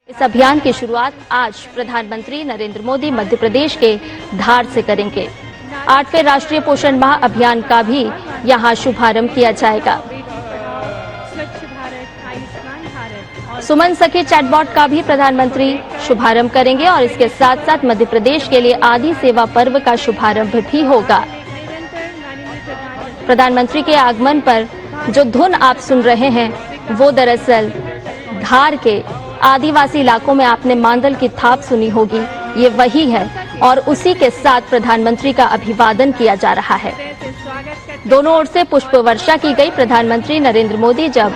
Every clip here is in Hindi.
इस अभियान की शुरुआत आज प्रधानमंत्री नरेंद्र मोदी मध्य प्रदेश के धार से करेंगे। 8वें राष्ट्रीय पोषण माह अभियान का भी यहां शुभारंभ किया जाएगा। सुमन सखी चैटबॉट का भी प्रधानमंत्री शुभारंभ करेंगे और इसके साथ साथ मध्य प्रदेश के लिए आदि सेवा पर्व का शुभारंभ भी होगा। प्रधानमंत्री के आगमन पर जो धुन आप सुन रहे हैं वो दरअसल धार के आदिवासी इलाकों में आपने मांदल की थाप सुनी होगी, ये वही है और उसी के साथ प्रधानमंत्री का अभिवादन किया जा रहा है। दोनों ओर से पुष्प वर्षा की गई। प्रधानमंत्री नरेंद्र मोदी जब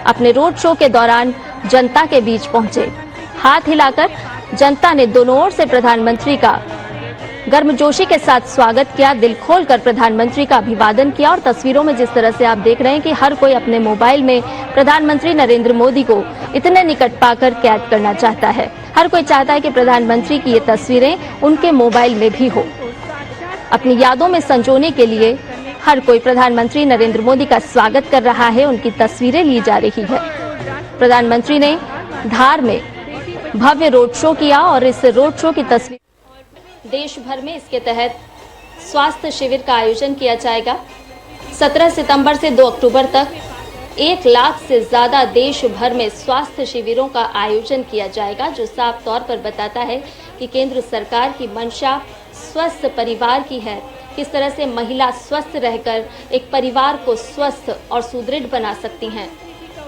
अपने रोड शो के दौरान जनता के बीच पहुंचे, हाथ हिलाकर जनता ने दोनों ओर से प्रधानमंत्री का गर्मजोशी के साथ स्वागत किया, दिल खोलकर प्रधानमंत्री का अभिवादन किया। और तस्वीरों में जिस तरह से आप देख रहे हैं कि हर कोई अपने मोबाइल में प्रधानमंत्री नरेंद्र मोदी को इतने निकट पाकर कैद करना चाहता है। हर कोई चाहता है कि प्रधानमंत्री की ये तस्वीरें उनके मोबाइल में भी हो। अपनी यादों में संजोने के लिए हर कोई प्रधानमंत्री नरेंद्र मोदी का स्वागत कर रहा है, उनकी तस्वीरें ली जा रही है। प्रधानमंत्री ने धार में भव्य रोड शो किया और इस रोड शो की तस्वीर देश भर में इसके तहत स्वास्थ्य शिविर का आयोजन किया जाएगा। 17 सितंबर से 2 अक्टूबर तक 1 लाख से ज्यादा देश भर में स्वास्थ्य शिविरों का आयोजन किया जाएगा, जो साफ तौर पर बताता है कि केंद्र सरकार की मंशा स्वस्थ परिवार की है। किस तरह से महिला स्वस्थ रहकर एक परिवार को स्वस्थ और सुदृढ़ बना सकती हैं,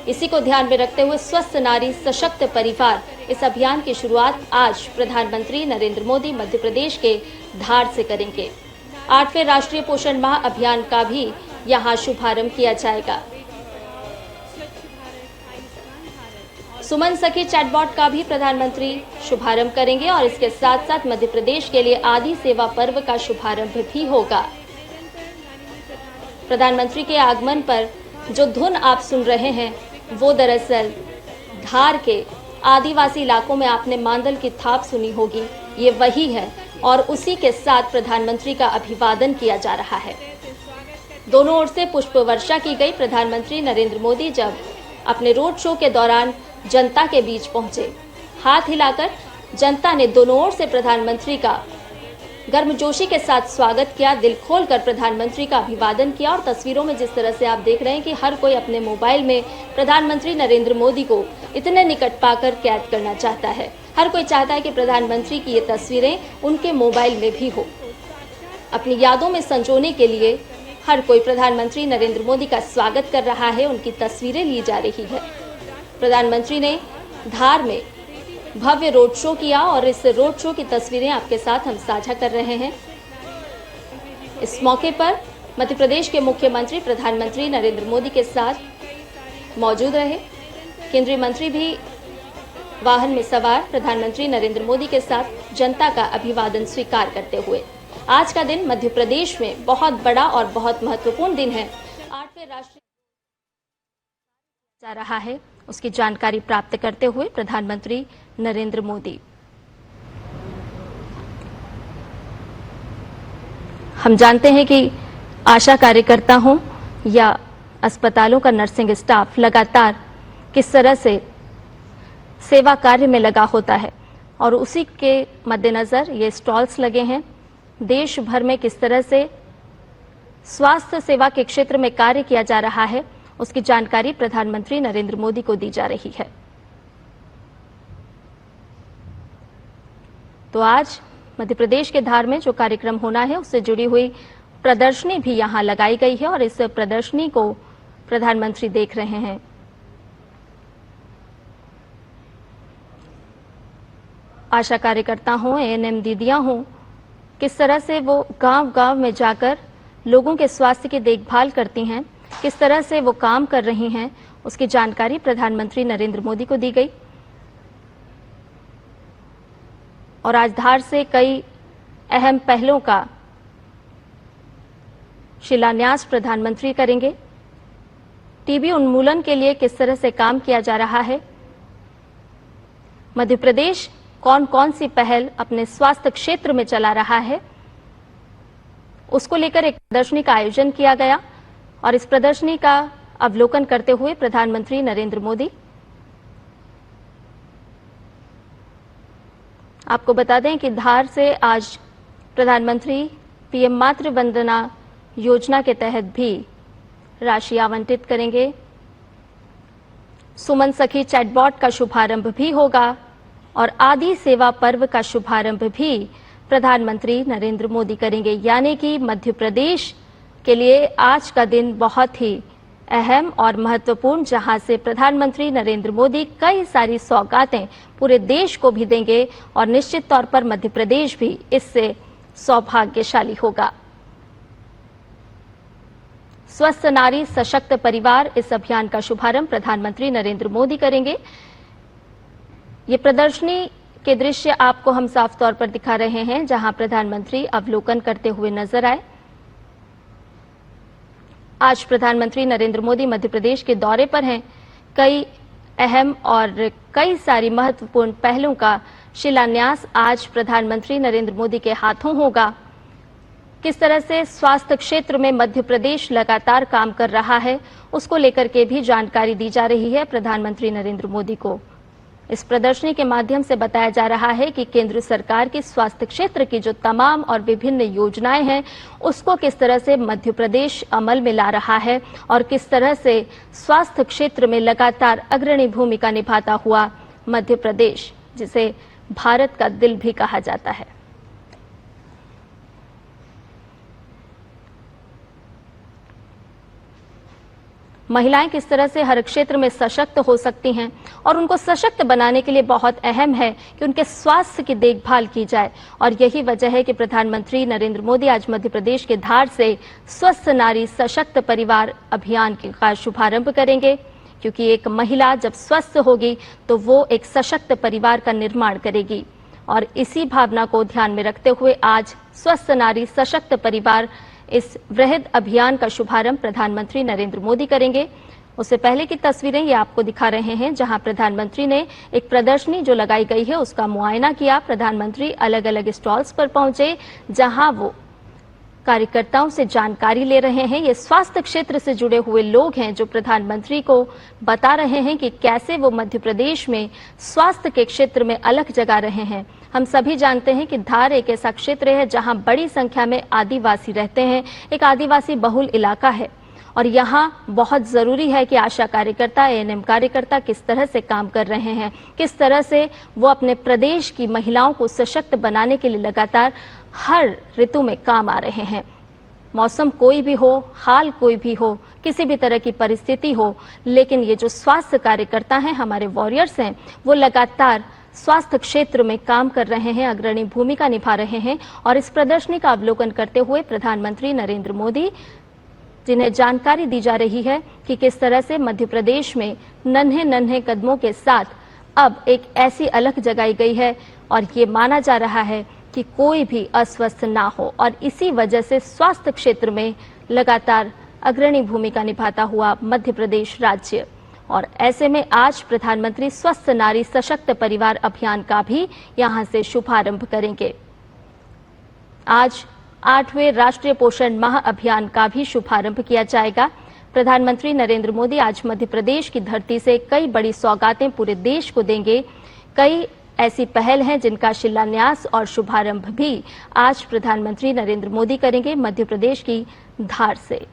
इसी को ध्यान में रखते हुए स्वस्थ नारी सशक्त परिवार इस अभियान की शुरुआत आज प्रधानमंत्री नरेंद्र मोदी मध्य प्रदेश के धार से करेंगे। 8वें राष्ट्रीय पोषण माह अभियान का भी यहां शुभारंभ किया जाएगा। सुमन सखी चैटबॉट का भी प्रधानमंत्री शुभारंभ करेंगे और इसके साथ साथ मध्य प्रदेश के लिए आदि सेवा पर्व का शुभारंभ भी होगा। प्रधानमंत्री के आगमन पर जो धुन आप सुन रहे हैं वो दरअसल धार के आदिवासी इलाकों में आपने मांदल की थाप सुनी होगी, ये वही है और उसी के साथ प्रधानमंत्री का अभिवादन किया जा रहा है। दोनों ओर से पुष्प वर्षा की गई। प्रधानमंत्री नरेंद्र मोदी जब अपने रोड शो के दौरान जनता के बीच पहुंचे, हाथ हिलाकर जनता ने दोनों ओर से प्रधानमंत्री का गर्मजोशी के साथ स्वागत किया, दिल खोलकर प्रधानमंत्री का अभिवादन किया। और तस्वीरों में जिस तरह से आप देख रहे हैं कि हर कोई अपने मोबाइल में प्रधानमंत्री नरेंद्र मोदी को इतने निकट पाकर कैद करना चाहता है। हर कोई चाहता है कि प्रधानमंत्री की ये तस्वीरें उनके मोबाइल में भी हो। अपनी यादों में संजोने के लिए हर कोई प्रधानमंत्री नरेंद्र मोदी का स्वागत कर रहा है, उनकी तस्वीरें ली जा रही है। प्रधानमंत्री ने धार में भव्य रोड शो किया और इस रोड शो की तस्वीरें आपके साथ हम साझा कर रहे हैं। इस मौके पर मध्य प्रदेश के मुख्यमंत्री प्रधानमंत्री नरेंद्र मोदी के साथ मौजूद रहे। केंद्रीय मंत्री भी वाहन में सवार प्रधानमंत्री नरेंद्र मोदी के साथ जनता का अभिवादन स्वीकार करते हुए। आज का दिन मध्य प्रदेश में बहुत बड़ा और बहुत महत्वपूर्ण दिन है। 8वें राष्ट्रीय जा रहा है, उसकी जानकारी प्राप्त करते हुए प्रधानमंत्री नरेंद्र मोदी। हम जानते हैं कि आशा कार्यकर्ता हों या अस्पतालों का नर्सिंग स्टाफ लगातार किस तरह से सेवा कार्य में लगा होता है और उसी के मद्देनजर ये स्टॉल्स लगे हैं। देश भर में किस तरह से स्वास्थ्य सेवा के क्षेत्र में कार्य किया जा रहा है, उसकी जानकारी प्रधानमंत्री नरेंद्र मोदी को दी जा रही है। तो आज मध्य प्रदेश के धार में जो कार्यक्रम होना है उससे जुड़ी हुई प्रदर्शनी भी यहां लगाई गई है और इस प्रदर्शनी को प्रधानमंत्री देख रहे हैं। आशा कार्यकर्ता हों, एएनएम दीदियां हों, किस तरह से वो गांव-गांव में जाकर लोगों के स्वास्थ्य की देखभाल करती हैं, किस तरह से वो काम कर रही हैं, उसकी जानकारी प्रधानमंत्री नरेंद्र मोदी को दी गई। और आज धार से कई अहम पहलों का शिलान्यास प्रधानमंत्री करेंगे। टीबी उन्मूलन के लिए किस तरह से काम किया जा रहा है, मध्य प्रदेश कौन कौन सी पहल अपने स्वास्थ्य क्षेत्र में चला रहा है, उसको लेकर एक प्रदर्शनी का आयोजन किया गया और इस प्रदर्शनी का अवलोकन करते हुए प्रधानमंत्री नरेंद्र मोदी आपको बता दें कि धार से आज प्रधानमंत्री पीएम मातृ वंदना योजना के तहत भी राशि आवंटित करेंगे। सुमन सखी चैटबॉट का शुभारंभ भी होगा और आदि सेवा पर्व का शुभारंभ भी प्रधानमंत्री नरेंद्र मोदी करेंगे। यानी कि मध्य प्रदेश के लिए आज का दिन बहुत ही अहम और महत्वपूर्ण, जहां से प्रधानमंत्री नरेंद्र मोदी कई सारी सौगातें पूरे देश को भी देंगे और निश्चित तौर पर मध्य प्रदेश भी इससे सौभाग्यशाली होगा। स्वस्थ नारी सशक्त परिवार, इस अभियान का शुभारंभ प्रधानमंत्री नरेंद्र मोदी करेंगे। ये प्रदर्शनी के दृश्य आपको हम साफ तौर पर दिखा रहे हैं, जहां प्रधानमंत्री अवलोकन करते हुए नजर आए। आज प्रधानमंत्री नरेंद्र मोदी मध्य प्रदेश के दौरे पर हैं। कई अहम और कई सारी महत्वपूर्ण पहलों का शिलान्यास आज प्रधानमंत्री नरेंद्र मोदी के हाथों होगा। किस तरह से स्वास्थ्य क्षेत्र में मध्य प्रदेश लगातार काम कर रहा है, उसको लेकर के भी जानकारी दी जा रही है प्रधानमंत्री नरेंद्र मोदी को। इस प्रदर्शनी के माध्यम से बताया जा रहा है कि केंद्र सरकार की स्वास्थ्य क्षेत्र की जो तमाम और विभिन्न योजनाएं हैं, उसको किस तरह से मध्य प्रदेश अमल में ला रहा है और किस तरह से स्वास्थ्य क्षेत्र में लगातार अग्रणी भूमिका निभाता हुआ मध्य प्रदेश, जिसे भारत का दिल भी कहा जाता है। महिलाएं किस तरह से हर क्षेत्र में सशक्त हो सकती हैं और उनको सशक्त बनाने के लिए बहुत अहम है कि उनके स्वास्थ्य की देखभाल की जाए। और यही वजह है कि प्रधानमंत्री नरेंद्र मोदी आज मध्य प्रदेश के धार से स्वस्थ नारी सशक्त परिवार अभियान का शुभारंभ करेंगे, क्योंकि एक महिला जब स्वस्थ होगी तो वो एक सशक्त परिवार का निर्माण करेगी। और इसी भावना को ध्यान में रखते हुए आज स्वस्थ नारी सशक्त परिवार इस वृहद अभियान का शुभारंभ प्रधानमंत्री नरेंद्र मोदी करेंगे। उससे पहले की तस्वीरें ये आपको दिखा रहे हैं, जहां प्रधानमंत्री ने एक प्रदर्शनी जो लगाई गई है उसका मुआयना किया। प्रधानमंत्री अलग अलग स्टॉल्स पर पहुंचे, जहां वो कार्यकर्ताओं से जानकारी ले रहे हैं। ये स्वास्थ्य क्षेत्र से जुड़े हुए लोग हैं जो प्रधानमंत्री को बता रहे हैं कि कैसे वो मध्य प्रदेश में स्वास्थ्य के क्षेत्र में अलग जगह रहे हैं। हम सभी जानते हैं कि धार एक ऐसा क्षेत्र है जहां बड़ी संख्या में आदिवासी रहते हैं, एक आदिवासी बहुल इलाका है और यहाँ बहुत जरूरी है कि आशा कार्यकर्ता, एएनएम कार्यकर्ता किस तरह से काम कर रहे हैं, किस तरह से वो अपने प्रदेश की महिलाओं को सशक्त बनाने के लिए लगातार हर ऋतु में काम आ रहे हैं। मौसम कोई भी हो, हाल कोई भी हो, किसी भी तरह की परिस्थिति हो, लेकिन ये जो स्वास्थ्य कार्यकर्ता हैं, हमारे वॉरियर्स हैं, वो लगातार स्वास्थ्य क्षेत्र में काम कर रहे हैं, अग्रणी भूमिका निभा रहे हैं। और इस प्रदर्शनी का अवलोकन करते हुए प्रधानमंत्री नरेंद्र मोदी, जिन्हें जानकारी दी जा रही है कि किस तरह से मध्य प्रदेश में नन्हे नन्हे कदमों के साथ अब एक ऐसी अलख जगाई गई है और ये माना जा रहा है कि कोई भी अस्वस्थ ना हो, और इसी वजह से स्वास्थ्य क्षेत्र में लगातार अग्रणी भूमिका निभाता हुआ मध्य प्रदेश राज्य। और ऐसे में आज प्रधानमंत्री स्वस्थ नारी सशक्त परिवार अभियान का भी यहां से शुभारंभ करेंगे। आज 8वें राष्ट्रीय पोषण माह अभियान का भी शुभारंभ किया जाएगा। प्रधानमंत्री नरेंद्र मोदी आज मध्य प्रदेश की धरती से कई बड़ी सौगातें पूरे देश को देंगे। कई ऐसी पहल हैं जिनका शिलान्यास और शुभारंभ भी आज प्रधानमंत्री नरेंद्र मोदी करेंगे मध्य प्रदेश की धार से।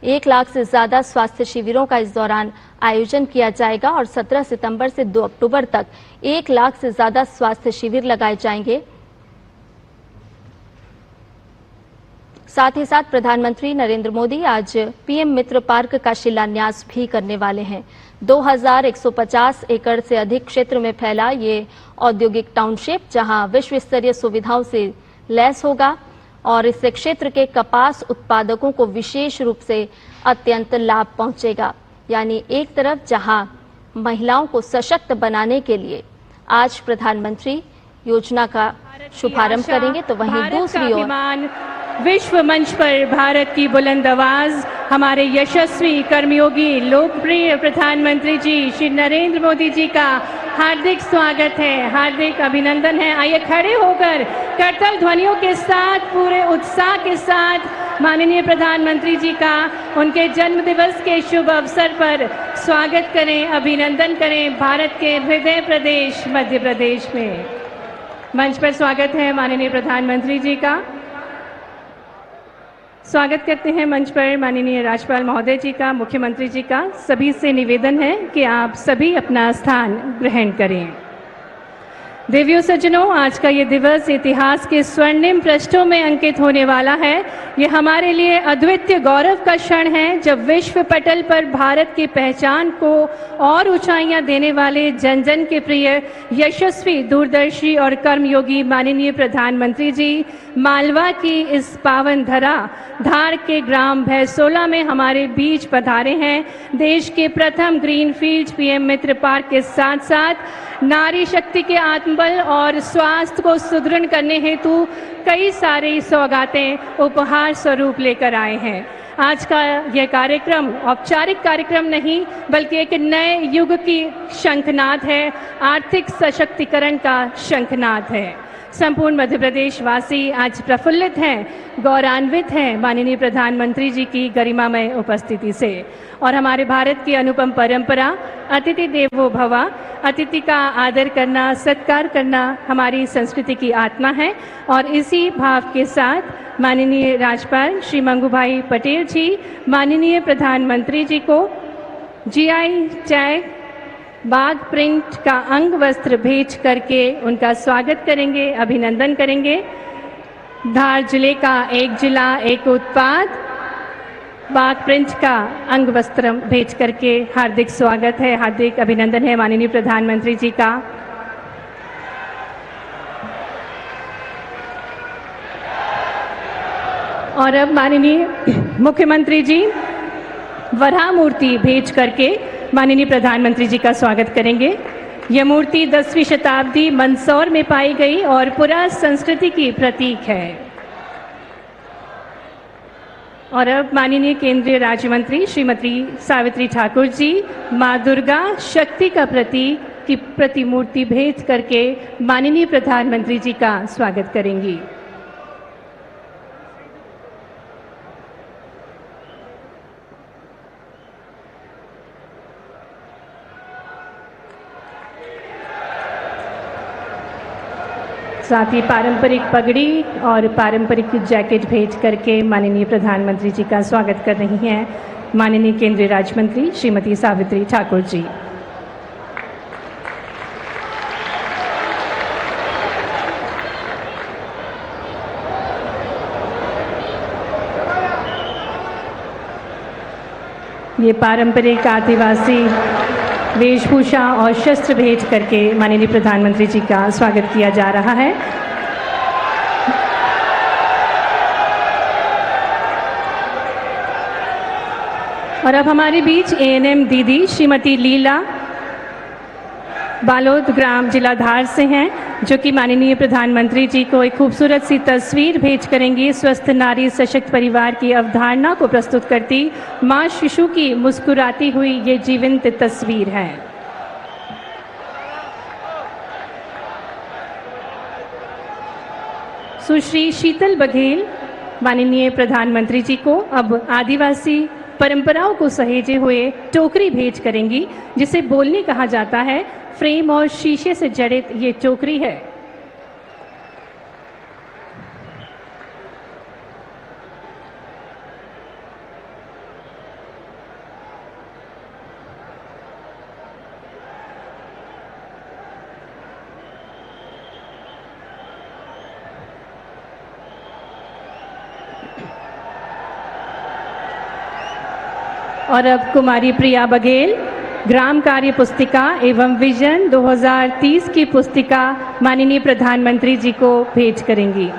1 लाख से ज्यादा स्वास्थ्य शिविरों का इस दौरान आयोजन किया जाएगा और 17 सितंबर से 2 अक्टूबर तक 1 लाख से ज्यादा स्वास्थ्य शिविर लगाए जाएंगे। साथ ही साथ प्रधानमंत्री नरेंद्र मोदी आज पीएम मित्र पार्क का शिलान्यास भी करने वाले हैं। 2150 एकड़ से अधिक क्षेत्र में फैला ये औद्योगिक टाउनशिप, जहां विश्व स्तरीय सुविधाओं से लैस होगा और इस क्षेत्र के कपास उत्पादकों को विशेष रूप से अत्यंत लाभ पहुंचेगा। यानी एक तरफ जहां महिलाओं को सशक्त बनाने के लिए आज प्रधानमंत्री योजना का शुभारंभ करेंगे, तो वहीं दूसरी ओर विश्व मंच पर भारत की बुलंद आवाज हमारे यशस्वी कर्मयोगी लोकप्रिय प्रधानमंत्री जी श्री नरेंद्र मोदी जी का हार्दिक स्वागत है, हार्दिक अभिनंदन है। आइए खड़े होकर करतल ध्वनियों के साथ, पूरे उत्साह के साथ माननीय प्रधानमंत्री जी का उनके जन्म दिवस के शुभ अवसर पर स्वागत करें, अभिनंदन करें भारत के हृदय प्रदेश मध्य प्रदेश में। मंच पर स्वागत है माननीय प्रधानमंत्री जी का। स्वागत करते हैं मंच पर माननीय राज्यपाल महोदय जी का, मुख्यमंत्री जी का। सभी से निवेदन है कि आप सभी अपना स्थान ग्रहण करें। देवियों सज्जनों, आज का ये दिवस इतिहास के स्वर्णिम पृष्ठों में अंकित होने वाला है। ये हमारे लिए अद्वितीय गौरव का क्षण है जब विश्व पटल पर भारत की पहचान को और ऊंचाइयां देने वाले जन जन के प्रिय, यशस्वी, दूरदर्शी और कर्मयोगी माननीय प्रधानमंत्री जी मालवा की इस पावन धरा धार के ग्राम भैसोला में हमारे बीच पधारे हैं। देश के प्रथम ग्रीनफील्ड पीएम मित्र पार्क के साथ साथ नारी शक्ति के आत्मबल और स्वास्थ्य को सुदृढ़ करने हेतु कई सारी सौगातें उपहार स्वरूप लेकर आए हैं। आज का यह कार्यक्रम औपचारिक कार्यक्रम नहीं बल्कि एक नए युग की शंखनाद है, आर्थिक सशक्तिकरण का शंखनाद है। संपूर्ण मध्य प्रदेश वासी आज प्रफुल्लित हैं, गौरवान्वित हैं माननीय प्रधानमंत्री जी की गरिमामय उपस्थिति से। और हमारे भारत की अनुपम परंपरा अतिथि देवो भव, अतिथि का आदर करना, सत्कार करना हमारी संस्कृति की आत्मा है। और इसी भाव के साथ माननीय राज्यपाल श्री मंगूभाई पटेल जी माननीय प्रधानमंत्री जी को जीआई टैग बाघ प्रिंट का अंग वस्त्र भेज करके उनका स्वागत करेंगे, अभिनंदन करेंगे। धार जिले का एक जिला एक उत्पाद बाघ प्रिंट का अंग वस्त्र भेज करके हार्दिक स्वागत है, हार्दिक अभिनंदन है माननीय प्रधानमंत्री जी का। और अब माननीय मुख्यमंत्री जी वराह मूर्ति भेज करके माननीय प्रधानमंत्री जी का स्वागत करेंगे। यह मूर्ति 10वीं शताब्दी मंदसौर में पाई गई और पुरा संस्कृति की प्रतीक है। और अब माननीय केंद्रीय राज्य मंत्री श्रीमती सावित्री ठाकुर जी मां दुर्गा शक्ति का प्रतीक की प्रतिमूर्ति भेज करके माननीय प्रधानमंत्री जी का स्वागत करेंगी। साथ ही पारंपरिक पगड़ी और पारंपरिक जैकेट भेज करके माननीय प्रधानमंत्री जी का स्वागत कर रही हैं माननीय केंद्रीय राज्य मंत्री श्रीमती सावित्री ठाकुर जी। ये पारंपरिक आदिवासी वेशभूषा और शस्त्र भेज करके माननीय प्रधानमंत्री जी का स्वागत किया जा रहा है। और अब हमारे बीच एएनएम दीदी श्रीमती लीला बालोद ग्राम जिला धार से हैं, जो कि माननीय प्रधानमंत्री जी को एक खूबसूरत सी तस्वीर भेज करेंगी। स्वस्थ नारी सशक्त परिवार की अवधारणा को प्रस्तुत करती मां शिशु की मुस्कुराती हुई ये जीवंत तस्वीर है। सुश्री शीतल बघेल माननीय प्रधानमंत्री जी को अब आदिवासी परंपराओं को सहेजे हुए टोकरी भेज करेंगी, जिसे बोलनी कहा जाता है। फ्रेम और शीशे से जड़ित ये टोकरी है। और अब कुमारी प्रिया बघेल ग्राम कार्य पुस्तिका एवं विजन 2030 की पुस्तिका माननीय प्रधानमंत्री जी को भेंट करेंगी।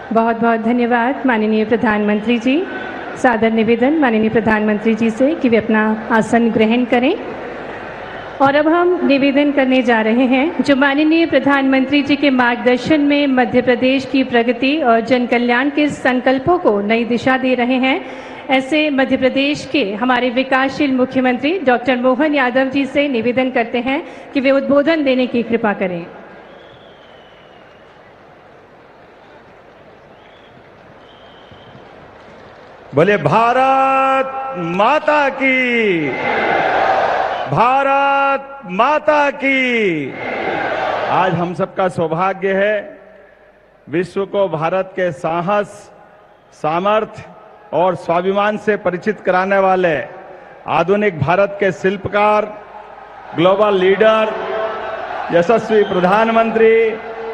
बहुत बहुत धन्यवाद माननीय प्रधानमंत्री जी। सादर निवेदन माननीय प्रधानमंत्री जी से कि वे अपना आसन ग्रहण करें। और अब हम निवेदन करने जा रहे हैं जो माननीय प्रधानमंत्री जी के मार्गदर्शन में मध्य प्रदेश की प्रगति और जन कल्याण के संकल्पों को नई दिशा दे रहे हैं। ऐसे मध्य प्रदेश के हमारे विकासशील मुख्यमंत्री डॉक्टर मोहन यादव जी से निवेदन करते हैं कि वे उद्बोधन देने की कृपा करें। बोले भारत माता की, भारत माता की। आज हम सबका सौभाग्य है विश्व को भारत के साहस, सामर्थ्य और स्वाभिमान से परिचित कराने वाले आधुनिक भारत के शिल्पकार, ग्लोबल लीडर, यशस्वी प्रधानमंत्री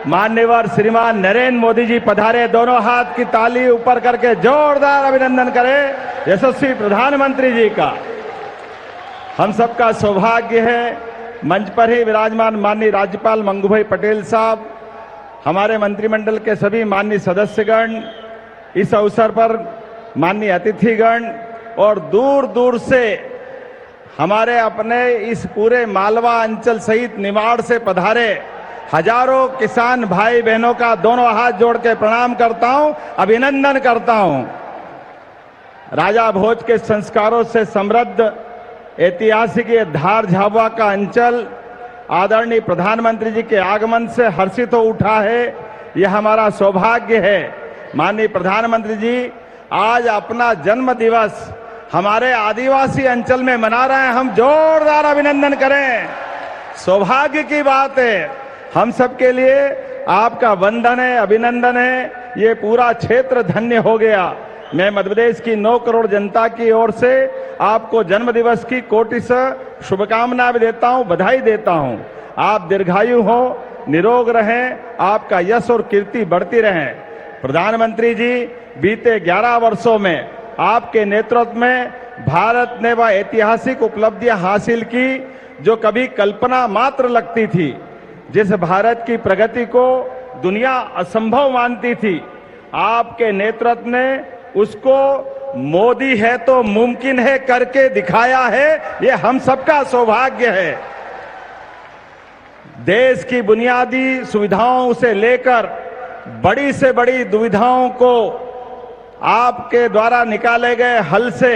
माननीय श्रीमान नरेंद्र मोदी जी पधारे। दोनों हाथ की ताली ऊपर करके जोरदार अभिनंदन करें यशस्वी प्रधानमंत्री जी का। हम सबका सौभाग्य है मंच पर ही विराजमान माननीय राज्यपाल मंगूभाई पटेल साहब, हमारे मंत्रिमंडल के सभी माननीय सदस्यगण, इस अवसर पर माननीय अतिथिगण और दूर दूर से हमारे अपने इस पूरे मालवा अंचल सहित निमाड़ से पधारे हजारों किसान भाई बहनों का दोनों हाथ जोड़ के प्रणाम करता हूं, अभिनंदन करता हूं। राजा भोज के संस्कारों से समृद्ध ऐतिहासिक ये धार झाबुआ का अंचल आदरणीय प्रधानमंत्री जी के आगमन से हर्षित हो उठा है। यह हमारा सौभाग्य है। माननीय प्रधानमंत्री जी आज अपना जन्म दिवस हमारे आदिवासी अंचल में मना रहे हैं। हम जोरदार अभिनंदन करें। सौभाग्य की बात है, हम सबके लिए आपका वंदन है, अभिनंदन है। ये पूरा क्षेत्र धन्य हो गया। मैं मध्य प्रदेश की 9 करोड़ जनता की ओर से आपको जन्म दिवस की कोटि से शुभकामनाएं देता हूं, बधाई देता हूं। आप दीर्घायु हो, निरोग रहें, आपका यश और कीर्ति बढ़ती रहे। प्रधानमंत्री जी बीते 11 वर्षों में आपके नेतृत्व में भारत ने वह ऐतिहासिक उपलब्धियां हासिल की जो कभी कल्पना मात्र लगती थी। जिस भारत की प्रगति को दुनिया असंभव मानती थी, आपके नेतृत्व ने उसको मोदी है तो मुमकिन है करके दिखाया है। ये हम सबका सौभाग्य है। देश की बुनियादी सुविधाओं से लेकर बड़ी से बड़ी दुविधाओं को आपके द्वारा निकाले गए हल से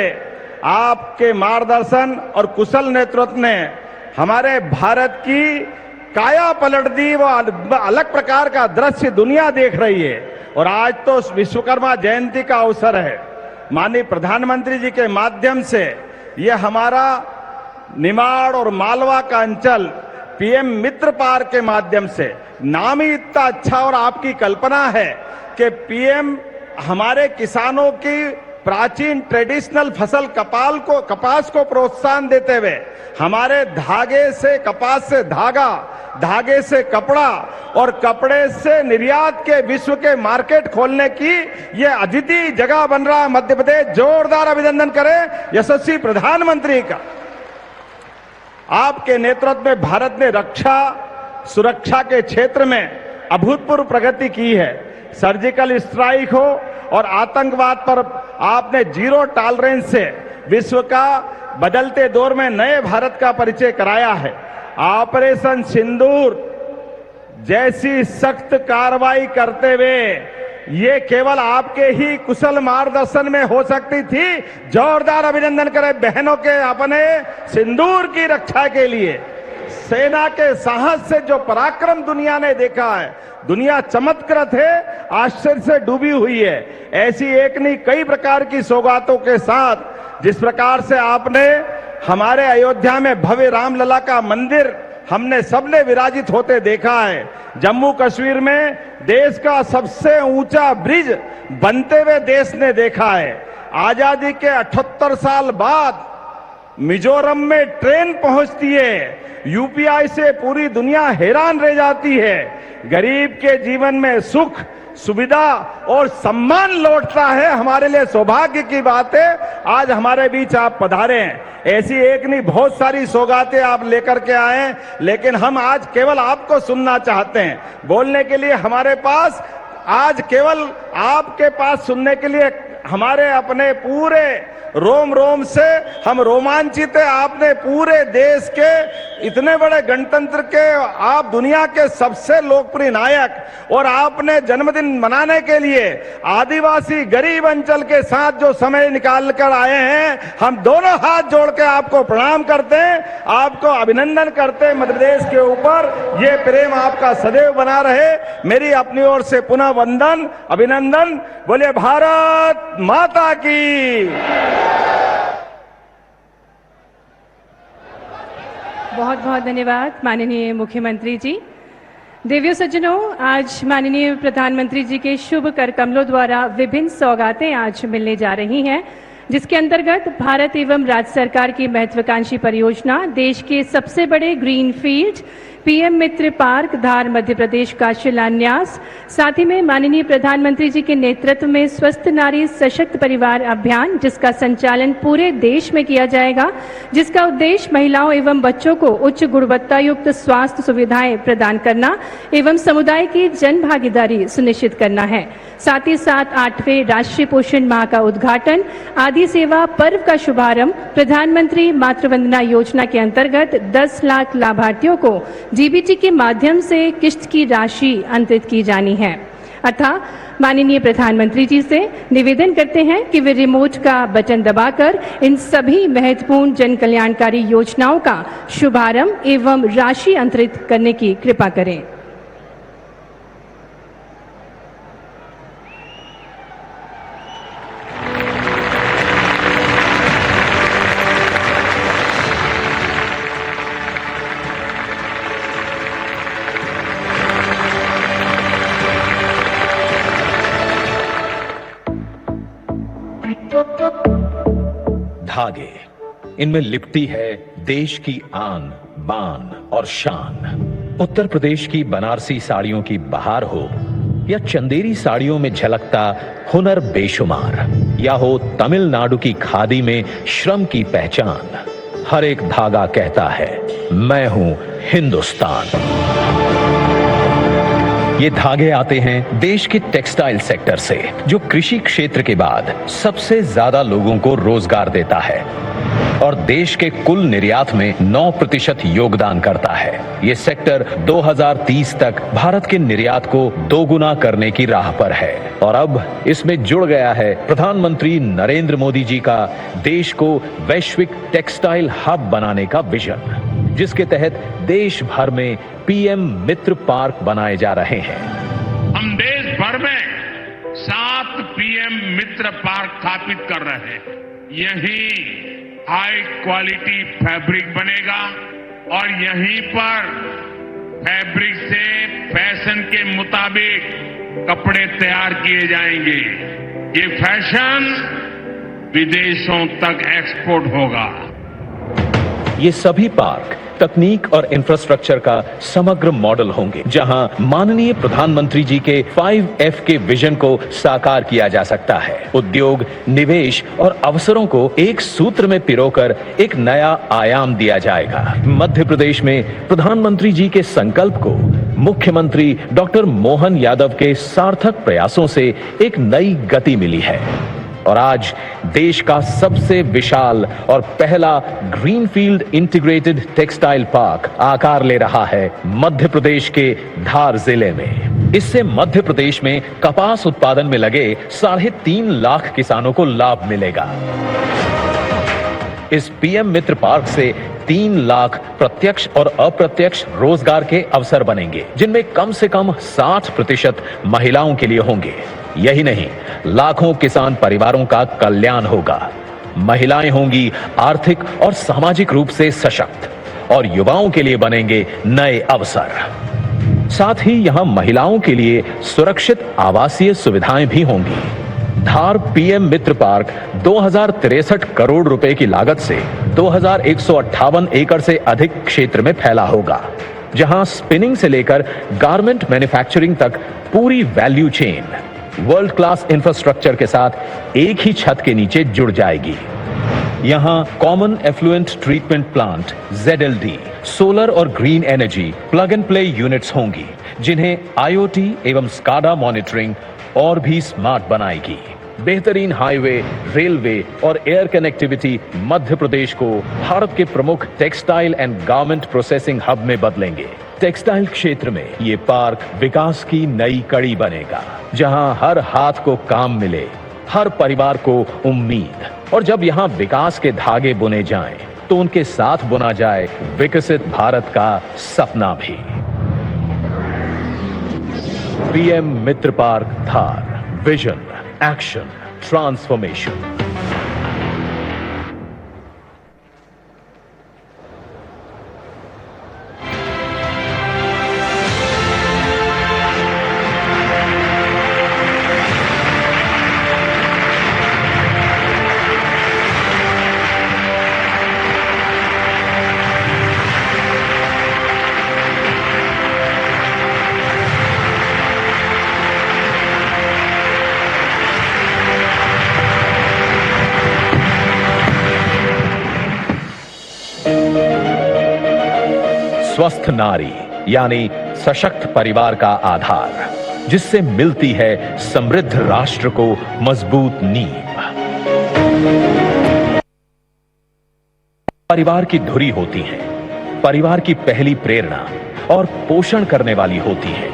आपके मार्गदर्शन और कुशल नेतृत्व ने हमारे भारत की काया पलट दी। वो अलग प्रकार का दृश्य दुनिया देख रही है। और आज तो विश्वकर्मा जयंती का अवसर है। माननीय प्रधानमंत्री जी के माध्यम से ये हमारा निमाड़ और मालवा का अंचल पीएम मित्र पार्क के माध्यम से, नाम ही इतना अच्छा और आपकी कल्पना है कि पीएम हमारे किसानों की प्राचीन ट्रेडिशनल फसल कपास को प्रोत्साहन देते हुए हमारे धागे से, कपास से धागा, धागे से कपड़ा और कपड़े से निर्यात के विश्व के मार्केट खोलने की ये अद्वितीय जगह बन रहा है मध्य प्रदेश। जोरदार अभिनंदन करें यशस्वी प्रधानमंत्री का। आपके नेतृत्व में भारत ने रक्षा सुरक्षा के क्षेत्र में अभूतपूर्व प्रगति की है। सर्जिकल स्ट्राइक हो और आतंकवाद पर आपने जीरो टॉलरेंस से विश्व का बदलते दौर में नए भारत का परिचय कराया है। ऑपरेशन सिंदूर जैसी सख्त कार्रवाई करते हुए ये केवल आपके ही कुशल मार्गदर्शन में हो सकती थी। जोरदार अभिनंदन करें बहनों के अपने सिंदूर की रक्षा के लिए। सेना के साहस से जो पराक्रम दुनिया ने देखा है, दुनिया चमत्कृत है, आश्चर्य से डूबी हुई है। ऐसी एक नहीं कई प्रकार की सौगातों के साथ जिस प्रकार से आपने हमारे अयोध्या में भव्य रामलला का मंदिर हमने सबने विराजित होते देखा है। जम्मू कश्मीर में देश का सबसे ऊंचा ब्रिज बनते हुए देश ने देखा है। आजादी के 78 साल बाद मिजोरम में ट्रेन पहुंचती है। यूपीआई से पूरी दुनिया हैरान रह जाती है। गरीब के जीवन में सुख, सुविधा और सम्मान लौटता है। हमारे लिए सौभाग्य की बात है आज हमारे बीच आप पधारे हैं। ऐसी एक नहीं बहुत सारी सौगातें आप लेकर के आए हैं, लेकिन हम आज केवल आपको सुनना चाहते हैं। बोलने के लिए हमारे पास आज केवल आपके पास सुनने के लिए हमारे अपने पूरे रोम रोम से हम रोमांचित है। आपने पूरे देश के इतने बड़े गणतंत्र के आप दुनिया के सबसे लोकप्रिय नायक और आपने जन्मदिन मनाने के लिए आदिवासी गरीब अंचल के साथ जो समय निकाल कर आए हैं, हम दोनों हाथ जोड़ के आपको प्रणाम करते हैं, आपको अभिनंदन करते हैं। मध्य प्रदेश के ऊपर ये प्रेम आपका सदैव बना रहे। मेरी अपनी ओर से पुनः वंदन, अभिनंदन। बोलिए भारत माता की। बहुत बहुत धन्यवाद माननीय मुख्यमंत्री जी। देवियों सज्जनों, आज माननीय प्रधानमंत्री जी के शुभ कर कमलों द्वारा विभिन्न सौगातें आज मिलने जा रही हैं, जिसके अंतर्गत भारत एवं राज्य सरकार की महत्वाकांक्षी परियोजना देश के सबसे बड़े ग्रीन फील्ड पीएम मित्र पार्क धार मध्य प्रदेश का शिलान्यास, साथ ही में माननीय प्रधानमंत्री जी के नेतृत्व में स्वस्थ नारी सशक्त परिवार अभियान, जिसका संचालन पूरे देश में किया जाएगा, जिसका उद्देश्य महिलाओं एवं बच्चों को उच्च गुणवत्ता युक्त स्वास्थ्य सुविधाएं प्रदान करना एवं समुदाय की जन भागीदारी सुनिश्चित करना है। साथ ही साथ 8वें राष्ट्रीय पोषण माह का उद्घाटन, आदि सेवा पर्व का शुभारंभ, प्रधानमंत्री मातृवंदना योजना के अंतर्गत 10 लाख लाभार्थियों को जीबीटी के माध्यम से किस्त की राशि अंतरित की जानी है। अतः माननीय प्रधानमंत्री जी से निवेदन करते हैं कि वे रिमोट का बटन दबाकर इन सभी महत्वपूर्ण जन कल्याणकारी योजनाओं का शुभारंभ एवं राशि अंतरित करने की कृपा करें। धागे, इनमें लिपटी है देश की आन बान और शान। उत्तर प्रदेश की बनारसी साड़ियों की बहार हो या चंदेरी साड़ियों में झलकता हुनर बेशुमार, या हो तमिलनाडु की खादी में श्रम की पहचान, हर एक धागा कहता है मैं हूं हिंदुस्तान। ये धागे आते हैं देश के टेक्सटाइल सेक्टर से, जो कृषि क्षेत्र के बाद सबसे ज्यादा लोगों को रोजगार देता है और देश के कुल निर्यात में 9% योगदान करता है। ये सेक्टर 2030 तक भारत के निर्यात को दोगुना करने की राह पर है और अब इसमें जुड़ गया है प्रधानमंत्री नरेंद्र मोदी जी का देश को वैश्विक टेक्सटाइल हब बनाने का विजन, जिसके तहत देश भर में पीएम मित्र पार्क बनाए जा रहे हैं। हम देश भर में 7 पीएम मित्र पार्क स्थापित कर रहे हैं। यहीं हाई क्वालिटी फैब्रिक बनेगा और यहीं पर फैब्रिक से फैशन के मुताबिक कपड़े तैयार किए जाएंगे। ये फैशन विदेशों तक एक्सपोर्ट होगा। ये सभी पार्क तकनीक और इंफ्रास्ट्रक्चर का समग्र मॉडल होंगे, जहां माननीय प्रधानमंत्री जी के 5F के विजन को साकार किया जा सकता है। उद्योग, निवेश और अवसरों को एक सूत्र में पिरोकर एक नया आयाम दिया जाएगा। मध्य प्रदेश में प्रधानमंत्री जी के संकल्प को मुख्यमंत्री डॉक्टर मोहन यादव के सार्थक प्रयासों से एक नई गति मिली है और आज देश का सबसे विशाल और पहला ग्रीनफील्ड इंटीग्रेटेड टेक्सटाइल पार्क आकार ले रहा है मध्य प्रदेश के धार जिले में। इससे मध्य प्रदेश में कपास उत्पादन में लगे 3.5 लाख किसानों को लाभ मिलेगा। इस पीएम मित्र पार्क से 3 लाख प्रत्यक्ष और अप्रत्यक्ष रोजगार के अवसर बनेंगे, जिनमें कम से कम 60% महिलाओं के लिए होंगे। यही नहीं, लाखों किसान परिवारों का कल्याण होगा। महिलाएं होंगी आर्थिक और सामाजिक रूप से सशक्त और युवाओं के लिए बनेंगे नए अवसर। साथ ही यहां महिलाओं के लिए सुरक्षित आवासीय सुविधाएं भी होंगी। धार पीएम मित्र पार्क 2063 करोड़ रुपए की लागत से 2158 एकड़ से अधिक क्षेत्र में फैला होगा, जहां स्पिनिंग से लेकर गारमेंट मैन्युफैक्चरिंग तक पूरी value chain world class infrastructure के साथ एक ही छत के नीचे जुड़ जाएगी। यहां common effluent treatment plant, ZLD, solar और green energy plug and play units होंगी, जिन्हें IoT एवं SCADA मॉनिटरिंग और भी स्मार्ट बनाएगी। बेहतरीन हाईवे, रेलवे और एयर कनेक्टिविटी मध्य प्रदेश को भारत के प्रमुख textile and garment processing hub में बदलेंगे। टेक्सटाइल क्षेत्र में ये पार्क विकास की नई कड़ी बनेगा, जहां हर हाथ को काम मिले, हर परिवार को उम्मीद। और जब यहां विकास के धागे बुने जाएं, तो उनके साथ बुना जाए विकसित भारत का सपना भी। पीएम मित्र पार्क धार, विजन, एक्शन, ट्रांसफॉर्मेशन। स्वस्थ नारी यानी सशक्त परिवार का आधार, जिससे मिलती है समृद्ध राष्ट्र को मजबूत नींव। परिवार की धुरी होती है, परिवार की पहली प्रेरणा और पोषण करने वाली होती है,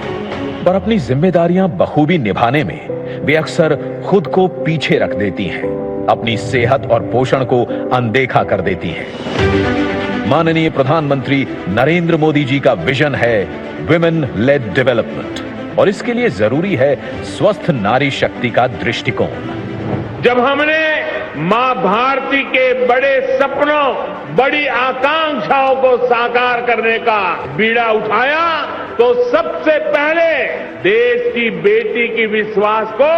पर अपनी जिम्मेदारियां बखूबी निभाने में वे अक्सर खुद को पीछे रख देती हैं, अपनी सेहत और पोषण को अनदेखा कर देती हैं। माननीय प्रधानमंत्री नरेंद्र मोदी जी का विजन है विमेन लेड डेवलपमेंट, और इसके लिए जरूरी है स्वस्थ नारी शक्ति का दृष्टिकोण। जब हमने मां भारती के बड़े सपनों, बड़ी आकांक्षाओं को साकार करने का बीड़ा उठाया, तो सबसे पहले देश की बेटी की विश्वास को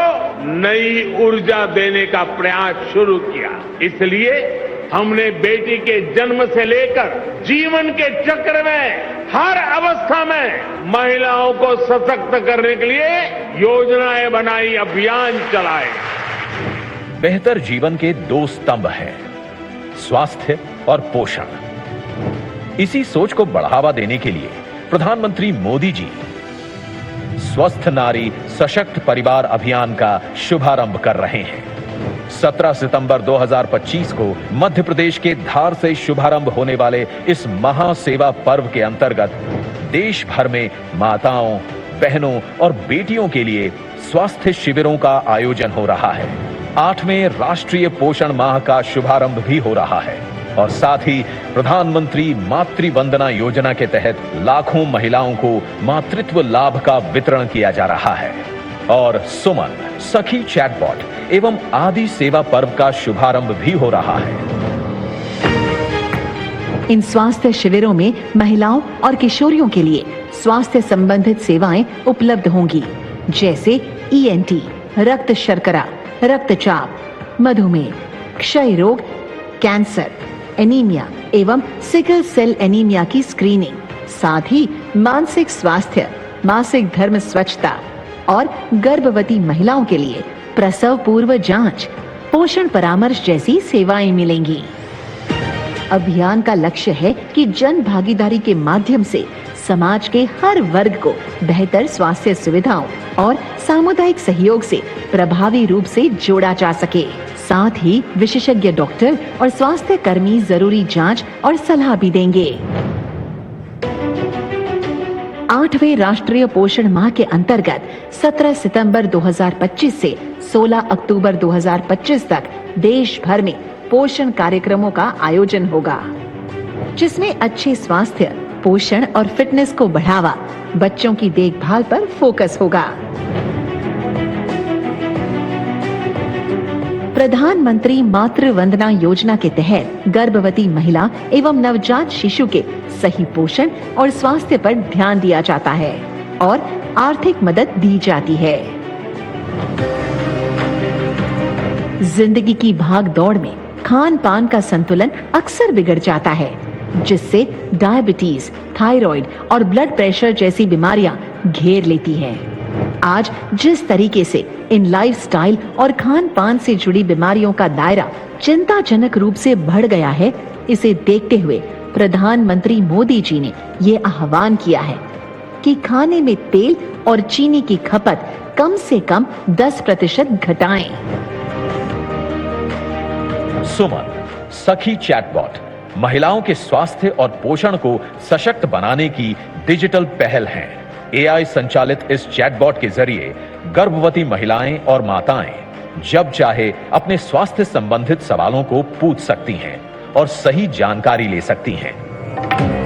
नई ऊर्जा देने का प्रयास शुरू किया। इसलिए हमने बेटी के जन्म से लेकर जीवन के चक्र में हर अवस्था में महिलाओं को सशक्त करने के लिए योजनाएं बनाई, अभियान चलाए। बेहतर जीवन के दो स्तंभ हैं, स्वास्थ्य और पोषण। इसी सोच को बढ़ावा देने के लिए प्रधानमंत्री मोदी जी स्वस्थ नारी सशक्त परिवार अभियान का शुभारंभ कर रहे हैं। 17 सितंबर 2025 को मध्य प्रदेश के धार से शुभारंभ होने वाले इस महासेवा पर्व के अंतर्गत देश भर में माताओं, बहनों और बेटियों के लिए स्वास्थ्य शिविरों का आयोजन हो रहा है। 8वें राष्ट्रीय पोषण माह का शुभारंभ भी हो रहा है, और साथ ही प्रधानमंत्री मातृ वंदना योजना के तहत लाखों महिलाओं को मातृत्व लाभ का वितरण किया जा रहा है। और सुमन, सखी चैटबॉट एवं आदि सेवा पर्व का शुभारंभ भी हो रहा है। इन स्वास्थ्य शिविरों में महिलाओं और किशोरियों के लिए स्वास्थ्य संबंधित सेवाएं उपलब्ध होंगी, जैसे ENT, रक्त शर्करा, रक्तचाप, मधुमेह, क्षय रोग, कैंसर, एनीमिया एवं सिकल सेल एनीमिया की स्क्रीनिंग, साथ ही मानसिक स्वास्थ्य, मासिक धर्म स्वच्छता और गर्भवती महिलाओं के लिए प्रसव पूर्व जांच, पोषण परामर्श जैसी सेवाएं मिलेंगी। अभियान का लक्ष्य है कि जन भागीदारी के माध्यम से समाज के हर वर्ग को बेहतर स्वास्थ्य सुविधाओं और सामुदायिक सहयोग से प्रभावी रूप से जोड़ा जा सके। साथ ही विशेषज्ञ डॉक्टर और स्वास्थ्य कर्मी जरूरी जांच और सलाह भी देंगे। 8वें राष्ट्रीय पोषण माह के अंतर्गत 17 सितंबर 2025 से 16 अक्टूबर 2025 तक देश भर में पोषण कार्यक्रमों का आयोजन होगा, जिसमें अच्छे स्वास्थ्य, पोषण और फिटनेस को बढ़ावा, बच्चों की देखभाल पर फोकस होगा। प्रधानमंत्री मातृ वंदना योजना के तहत गर्भवती महिला एवं नवजात शिशु के सही पोषण और स्वास्थ्य पर ध्यान दिया जाता है और आर्थिक मदद दी जाती है। जिंदगी की भाग दौड़ में खान पान का संतुलन अक्सर बिगड़ जाता है, जिससे डायबिटीज, थायराइड और ब्लड प्रेशर जैसी बीमारियां घेर लेती हैं। आज जिस तरीके से इन लाइफस्टाइल और खान पान से जुड़ी बीमारियों का दायरा चिंताजनक रूप से बढ़ गया है, इसे देखते हुए प्रधानमंत्री मोदी जी ने ये आह्वान किया है कि खाने में तेल और चीनी की खपत कम से कम 10% घटाएं। सुमन सखी चैटबॉट महिलाओं के स्वास्थ्य और पोषण को सशक्त बनाने की डिजिटल पहल है। एआई संचालित इस चैटबॉट के जरिए गर्भवती महिलाएं और माताएं जब चाहे अपने स्वास्थ्य संबंधित सवालों को पूछ सकती हैं और सही जानकारी ले सकती हैं।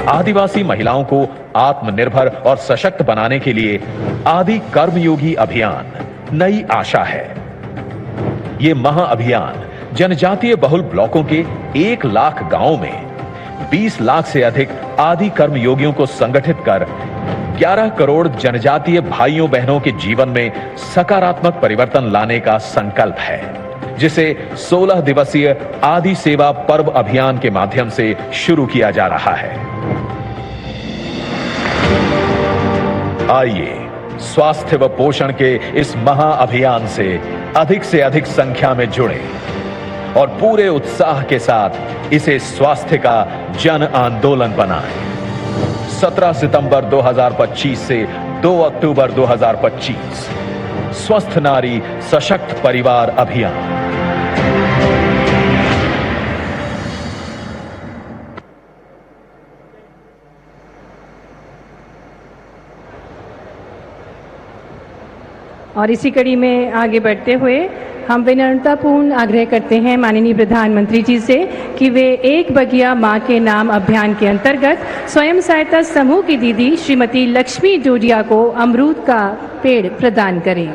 आदिवासी महिलाओं को आत्मनिर्भर और सशक्त बनाने के लिए आदि कर्मयोगी अभियान नई आशा है। ये महाअभियान जनजातीय बहुल ब्लॉकों के 1 लाख गांवों में 20 लाख से अधिक आदि कर्मयोगियों को संगठित कर 11 करोड़ जनजातीय भाइयों बहनों के जीवन में सकारात्मक परिवर्तन लाने का संकल्प है, जिसे 16 दिवसीय आदि सेवा पर्व अभियान के माध्यम से शुरू किया जा रहा है। आइए स्वास्थ्य व पोषण के इस महाअभियान से अधिक संख्या में जुड़े और पूरे उत्साह के साथ इसे स्वास्थ्य का जन आंदोलन बनाएं। 17 सितंबर 2025 से 2 अक्टूबर 2025 स्वस्थ नारी सशक्त परिवार अभियान। और इसी कड़ी में आगे बढ़ते हुए हम विनम्रतापूर्ण आग्रह करते हैं माननीय प्रधानमंत्री जी से कि वे एक बगिया मां के नाम अभियान के अंतर्गत स्वयं सहायता समूह की दीदी श्रीमती लक्ष्मी डोडिया को अमरूद का पेड़ प्रदान करें।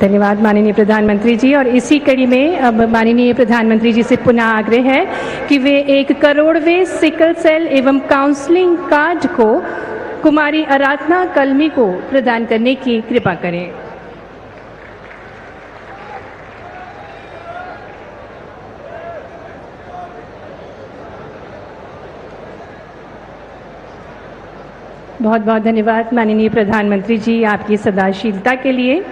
धन्यवाद माननीय प्रधानमंत्री जी। और इसी कड़ी में अब माननीय प्रधानमंत्री जी से पुनः आग्रह है कि वे 1 करोड़वें सिकल सेल एवं काउंसलिंग कार्ड को कुमारी आराधना कलमी को प्रदान करने की कृपा करें। बहुत बहुत धन्यवाद माननीय प्रधानमंत्री जी आपकी सदाशीलता के लिए।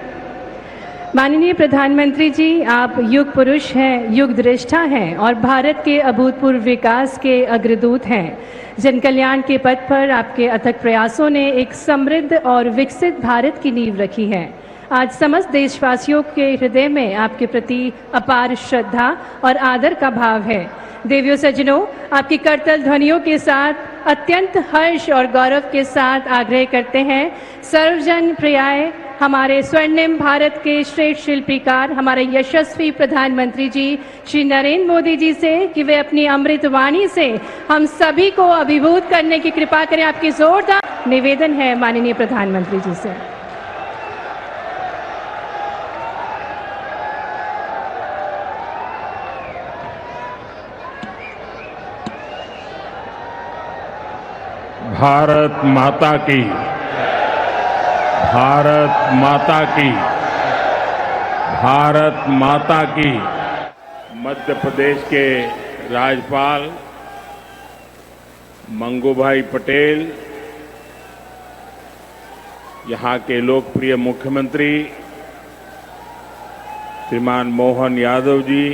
माननीय प्रधानमंत्री जी, आप युग पुरुष हैं, युग दृष्टा हैं और भारत के अभूतपूर्व विकास के अग्रदूत हैं। जन कल्याण के पथ पर आपके अथक प्रयासों ने एक समृद्ध और विकसित भारत की नींव रखी है। आज समस्त देशवासियों के हृदय में आपके प्रति अपार श्रद्धा और आदर का भाव है। देवियों सज्जनों, आपकी करतल ध्वनियों के साथ अत्यंत हर्ष और गौरव के साथ आग्रह करते हैं सर्वजन प्रियाय हमारे स्वर्णिम भारत के श्रेष्ठ शिल्पीकार हमारे यशस्वी प्रधानमंत्री जी श्री नरेंद्र मोदी जी से कि वे अपनी अमृत वाणी से हम सभी को अभिभूत करने की कृपा करें। आपकी जोरदार निवेदन है माननीय प्रधानमंत्री जी से। भारत माता की, भारत माता की, भारत माता की। मध्य प्रदेश के राज्यपाल मंगूभाई पटेल, यहाँ के लोकप्रिय मुख्यमंत्री श्रीमान मोहन यादव जी,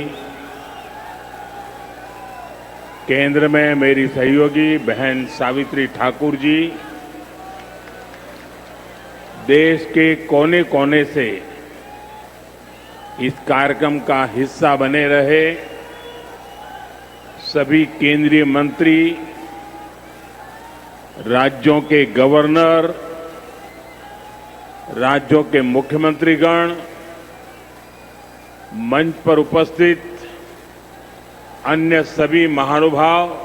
केंद्र में मेरी सहयोगी बहन सावित्री ठाकुर जी, देश के कोने कोने से इस कार्यक्रम का हिस्सा बने रहे सभी केंद्रीय मंत्री, राज्यों के गवर्नर, राज्यों के मुख्यमंत्रीगण, मंच पर उपस्थित अन्य सभी महानुभाव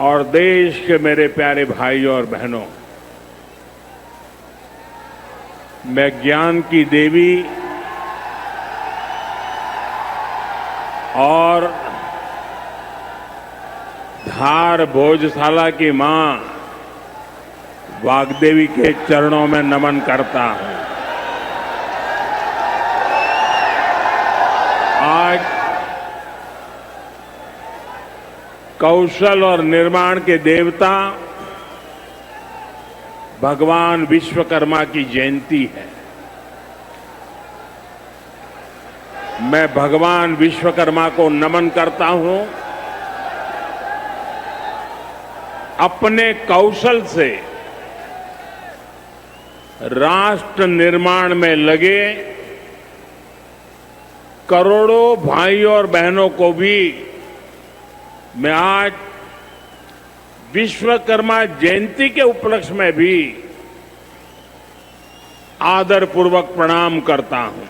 और देश के मेरे प्यारे भाइयों और बहनों, मैं ज्ञान की देवी और धार भोजशाला की मां वाग्देवी के चरणों में नमन करता हूं। आज कौशल और निर्माण के देवता भगवान विश्वकर्मा की जयंती है। मैं भगवान विश्वकर्मा को नमन करता हूं अपने कौशल से राष्ट्र निर्माण में लगे करोड़ों भाई और बहनों को भी मैं आज विश्वकर्मा जयंती के उपलक्ष्य में भी आदरपूर्वक प्रणाम करता हूं।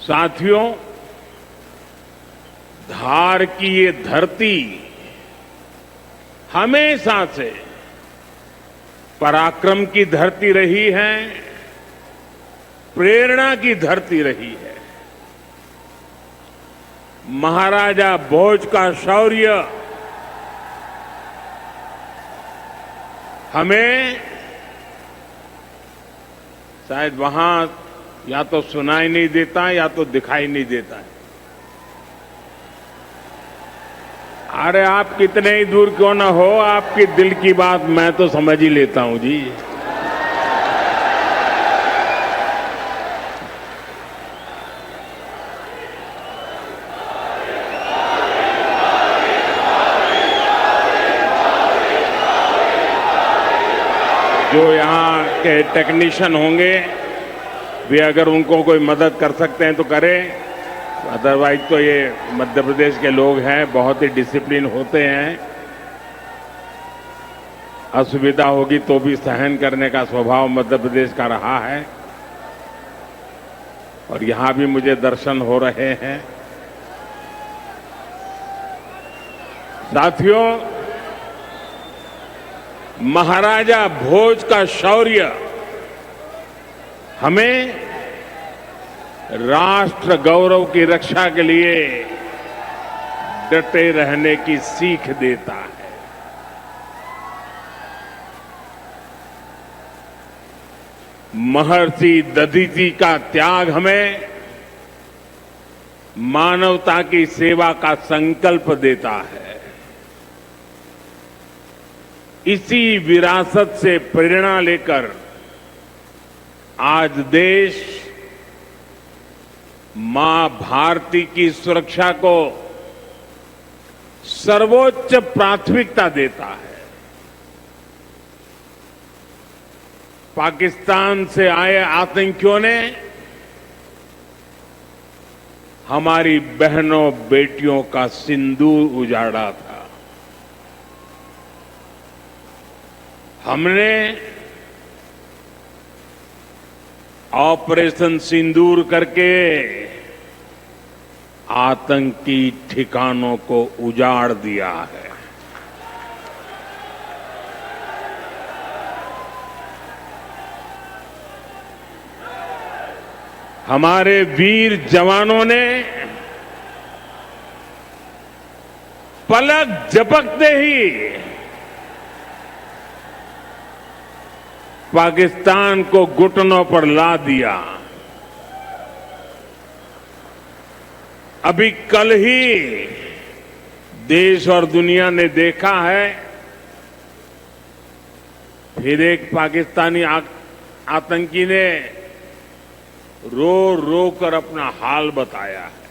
साथियों, धार की ये धरती हमेशा से पराक्रम की धरती रही है, प्रेरणा की धरती रही है। महाराजा भोज का शौर्य हमें शायद वहां या तो सुनाई नहीं देता या तो दिखाई नहीं देता है। अरे आप कितने ही दूर क्यों ना हो, आपकी दिल की बात मैं तो समझ ही लेता हूं जी। जो यहाँ के टेक्नीशियन होंगे वे अगर उनको कोई मदद कर सकते हैं तो करें, अदरवाइज तो ये मध्य प्रदेश के लोग हैं, बहुत ही डिसिप्लिन होते हैं। असुविधा होगी तो भी सहन करने का स्वभाव मध्य प्रदेश का रहा है और यहां भी मुझे दर्शन हो रहे हैं। साथियों, महाराजा भोज का शौर्य हमें राष्ट्र गौरव की रक्षा के लिए डटे रहने की सीख देता है। महर्षि दधीचि का त्याग हमें मानवता की सेवा का संकल्प देता है। इसी विरासत से प्रेरणा लेकर आज देश मां भारती की सुरक्षा को सर्वोच्च प्राथमिकता देता है। पाकिस्तान से आए आतंकियों ने हमारी बहनों बेटियों का सिंदूर उजाड़ा था। हमने ऑपरेशन सिंदूर करके आतंकी ठिकानों को उजाड़ दिया है। हमारे वीर जवानों ने पलक झपकते ही पाकिस्तान को घुटनों पर ला दिया। अभी कल ही देश और दुनिया ने देखा है, फिर एक पाकिस्तानी आतंकी ने रो रो कर अपना हाल बताया है।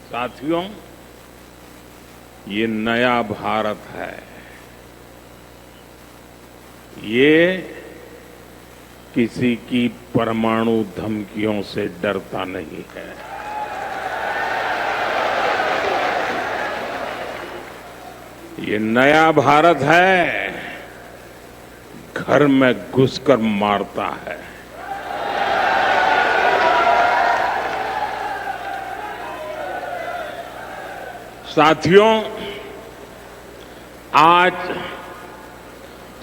साथियों, ये नया भारत है। ये किसी की परमाणु धमकियों से डरता नहीं है। ये नया भारत है, घर में घुसकर मारता है। साथियों, आज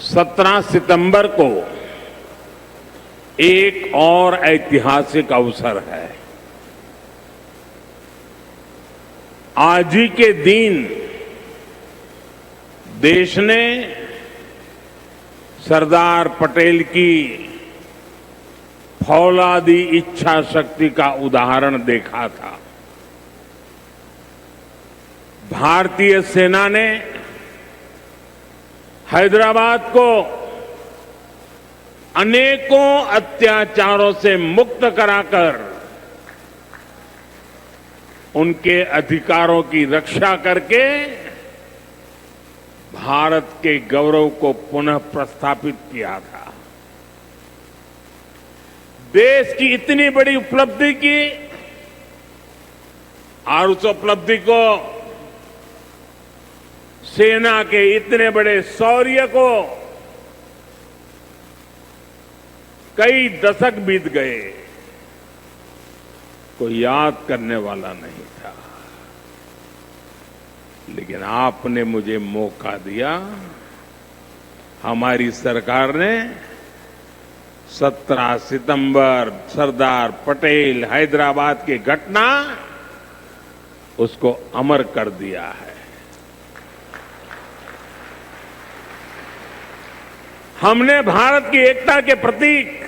17 सितंबर को एक और ऐतिहासिक अवसर है। आज ही के दिन देश ने सरदार पटेल की फौलादी इच्छा शक्ति का उदाहरण देखा था। भारतीय सेना ने हैदराबाद को अनेकों अत्याचारों से मुक्त कराकर उनके अधिकारों की रक्षा करके भारत के गौरव को पुनः प्रस्थापित किया था। देश की इतनी बड़ी उपलब्धि की और उस उपलब्धि को सेना के इतने बड़े शौर्य को कई दशक बीत गए, कोई याद करने वाला नहीं था। लेकिन आपने मुझे मौका दिया, हमारी सरकार ने 17 सितंबर सरदार पटेल हैदराबाद की घटना उसको अमर कर दिया है। हमने भारत की एकता के प्रतीक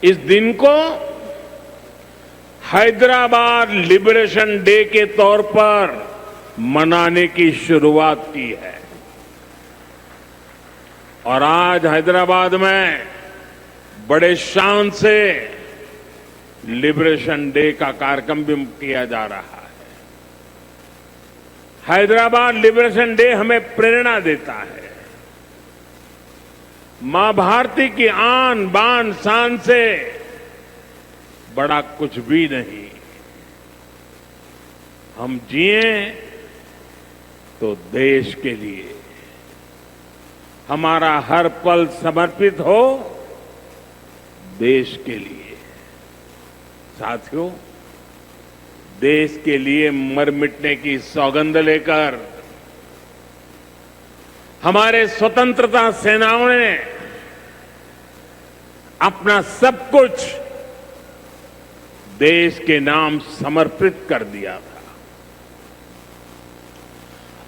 इस दिन को हैदराबाद लिबरेशन डे के तौर पर मनाने की शुरुआत की है। और आज हैदराबाद में बड़े शान से लिबरेशन डे का कार्यक्रम भी किया जा रहा है। हैदराबाद लिबरेशन डे हमें प्रेरणा देता है। मां भारती की आन बान शान से बड़ा कुछ भी नहीं। हम जिए तो देश के लिए, हमारा हर पल समर्पित हो देश के लिए। साथियों, देश के लिए मर मिटने की सौगंध लेकर हमारे स्वतंत्रता सेनाओं ने अपना सब कुछ देश के नाम समर्पित कर दिया था।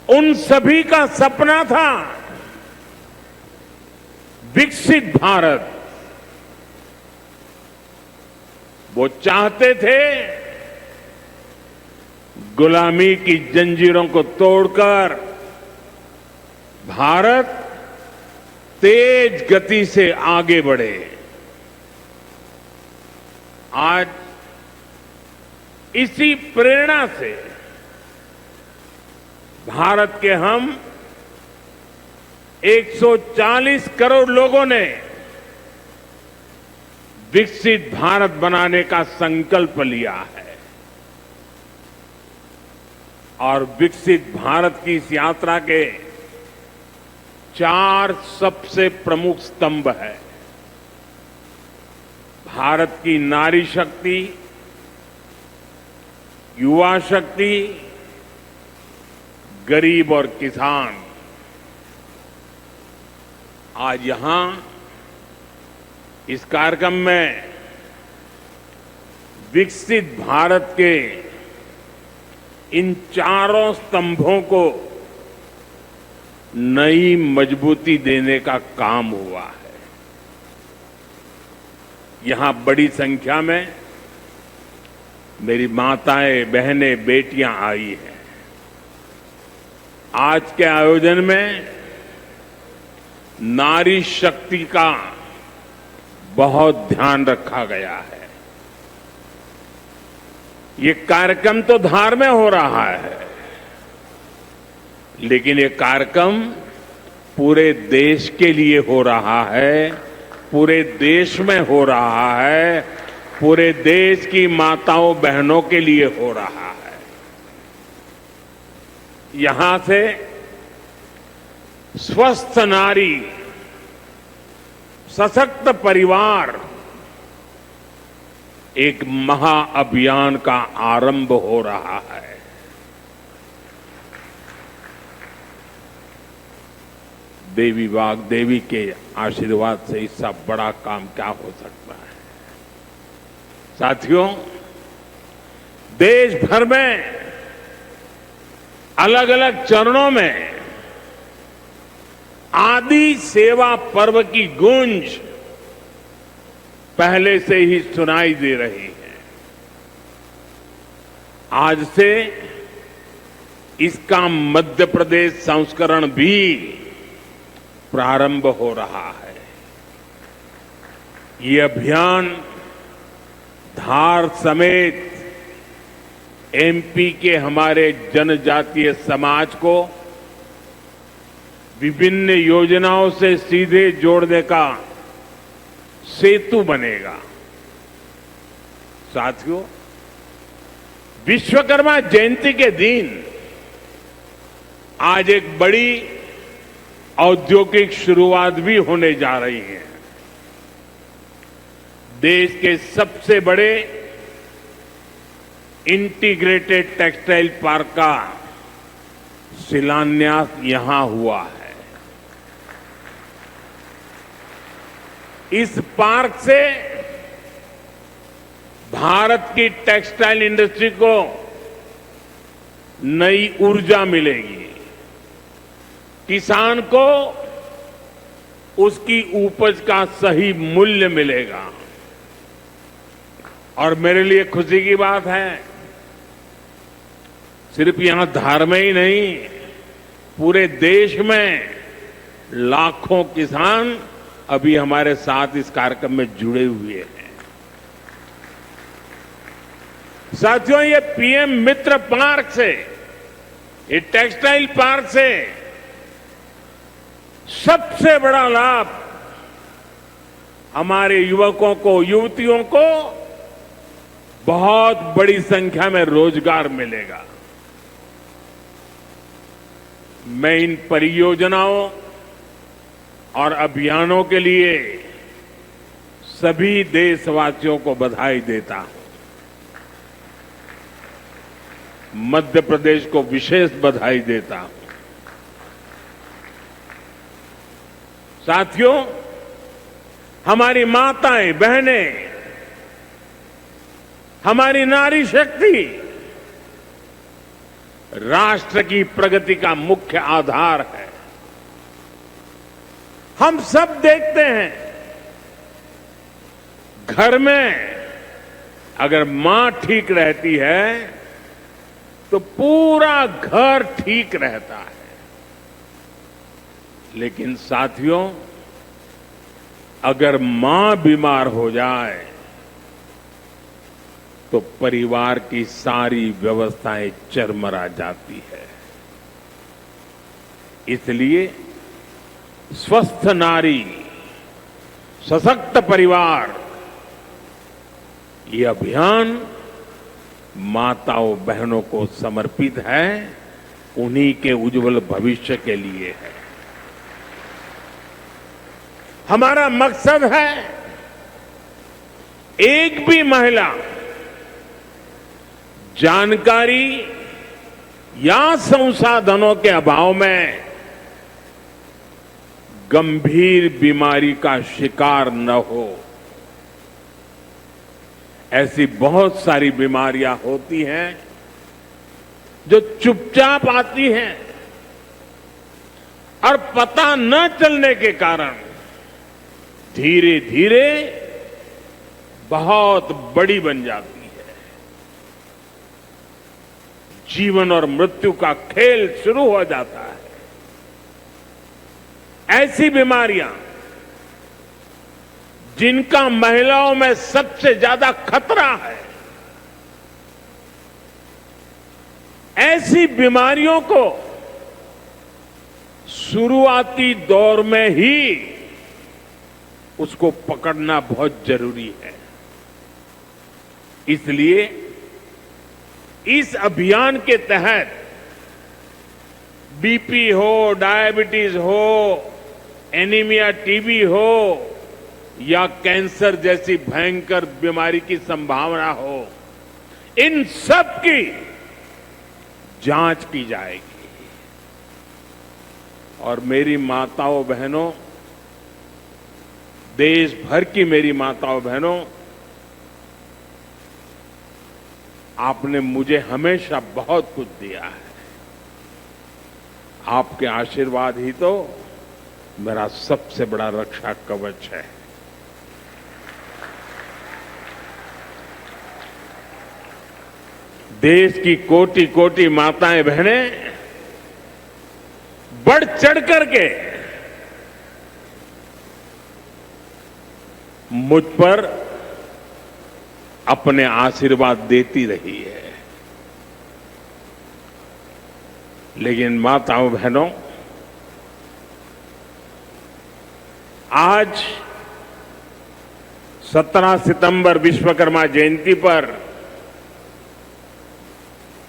उन सभी का सपना था विकसित भारत। वो चाहते थे गुलामी की जंजीरों को तोड़कर भारत तेज गति से आगे बढ़े। आज इसी प्रेरणा से भारत के हम 140 करोड़ लोगों ने विकसित भारत बनाने का संकल्प लिया है। और विकसित भारत की इस यात्रा के 4 सबसे प्रमुख स्तंभ है। भारत की नारी शक्ति, युवा शक्ति, गरीब और किसान। आज यहां इस कार्यक्रम में विकसित भारत के इन चारों स्तंभों को नई मजबूती देने का काम हुआ है। यहां बड़ी संख्या में मेरी माताएं, बहनें, बेटियां आई हैं। आज के आयोजन में नारी शक्ति का बहुत ध्यान रखा गया है। ये कार्यक्रम तो धार में हो रहा है, लेकिन ये कार्यक्रम पूरे देश के लिए हो रहा है, पूरे देश में हो रहा है, पूरे देश की माताओं बहनों के लिए हो रहा है। यहां से स्वस्थ नारी, सशक्त परिवार एक महाअभियान का आरंभ हो रहा है। देवी वाग्देवी के आशीर्वाद से इससे बड़ा काम क्या हो सकता है। साथियों, देश भर में अलग अलग चरणों में आदि सेवा पर्व की गूंज पहले से ही सुनाई दे रही है। आज से इसका मध्य प्रदेश संस्करण भी प्रारंभ हो रहा है। ये अभियान धार समेत एमपी के हमारे जनजातीय समाज को विभिन्न योजनाओं से सीधे जोड़ने का सेतु बनेगा। साथियों, विश्वकर्मा जयंती के दिन आज एक बड़ी औद्योगिक शुरुआत भी होने जा रही है। देश के सबसे बड़े इंटीग्रेटेड टेक्सटाइल पार्क का शिलान्यास यहां हुआ है। इस पार्क से भारत की टेक्सटाइल इंडस्ट्री को नई ऊर्जा मिलेगी, किसान को उसकी उपज का सही मूल्य मिलेगा। और मेरे लिए खुशी की बात है, सिर्फ यहां धार में ही नहीं, पूरे देश में लाखों किसान अभी हमारे साथ इस कार्यक्रम में जुड़े हुए हैं। साथियों, ये पीएम मित्र पार्क से, ये टेक्सटाइल पार्क से सबसे बड़ा लाभ हमारे युवकों को, युवतियों को बहुत बड़ी संख्या में रोजगार मिलेगा। मैं इन परियोजनाओं और अभियानों के लिए सभी देशवासियों को बधाई देता हूं। मध्य प्रदेश को विशेष बधाई देता हूं। साथियों, हमारी माताएं, बहनें, हमारी नारी शक्ति राष्ट्र की प्रगति का मुख्य आधार है। हम सब देखते हैं, घर में अगर मां ठीक रहती है तो पूरा घर ठीक रहता है। लेकिन साथियों, अगर मां बीमार हो जाए तो परिवार की सारी व्यवस्थाएं चरमरा जाती है। इसलिए स्वस्थ नारी, सशक्त परिवार, ये अभियान माताओं बहनों को समर्पित है, उन्हीं के उज्जवल भविष्य के लिए है। हमारा मकसद है एक भी महिला जानकारी या संसाधनों के अभाव में गंभीर बीमारी का शिकार न हो। ऐसी बहुत सारी बीमारियां होती हैं जो चुपचाप आती हैं और पता न चलने के कारण धीरे धीरे बहुत बड़ी बन जाती है। जीवन और मृत्यु का खेल शुरू हो जाता है। ऐसी बीमारियां जिनका महिलाओं में सबसे ज्यादा खतरा है, ऐसी बीमारियों को शुरुआती दौर में ही उसको पकड़ना बहुत जरूरी है। इसलिए इस अभियान के तहत बीपी हो, डायबिटीज हो, एनीमिया, टीबी हो या कैंसर जैसी भयंकर बीमारी की संभावना हो, इन सब की जांच की जाएगी। और मेरी माताओं बहनों, देश भर की मेरी माताओं बहनों, आपने मुझे हमेशा बहुत कुछ दिया है। आपके आशीर्वाद ही तो मेरा सबसे बड़ा रक्षा कवच है। देश की कोटि कोटि माताएं बहनें बढ़ चढ़ करके मुझ पर अपने आशीर्वाद देती रही है। लेकिन माताओं बहनों, आज 17 सितंबर विश्वकर्मा जयंती पर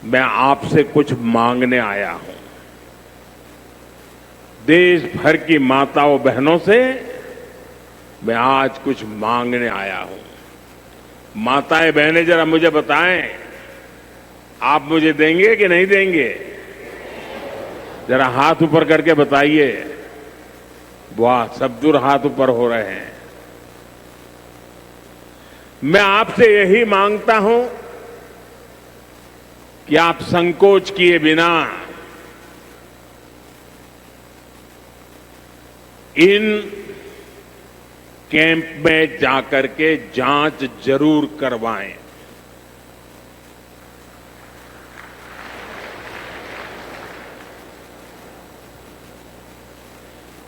मैं आपसे कुछ मांगने आया हूं। देश भर की माताओं बहनों से मैं आज कुछ मांगने आया हूं। माताएं बहनें जरा मुझे बताएं, आप मुझे देंगे कि नहीं देंगे? जरा हाथ ऊपर करके बताइए। वाह, सब दूर हाथ ऊपर हो रहे हैं। मैं आपसे यही मांगता हूं कि आप संकोच किए बिना इन कैंप में जाकर के जांच जरूर करवाएं।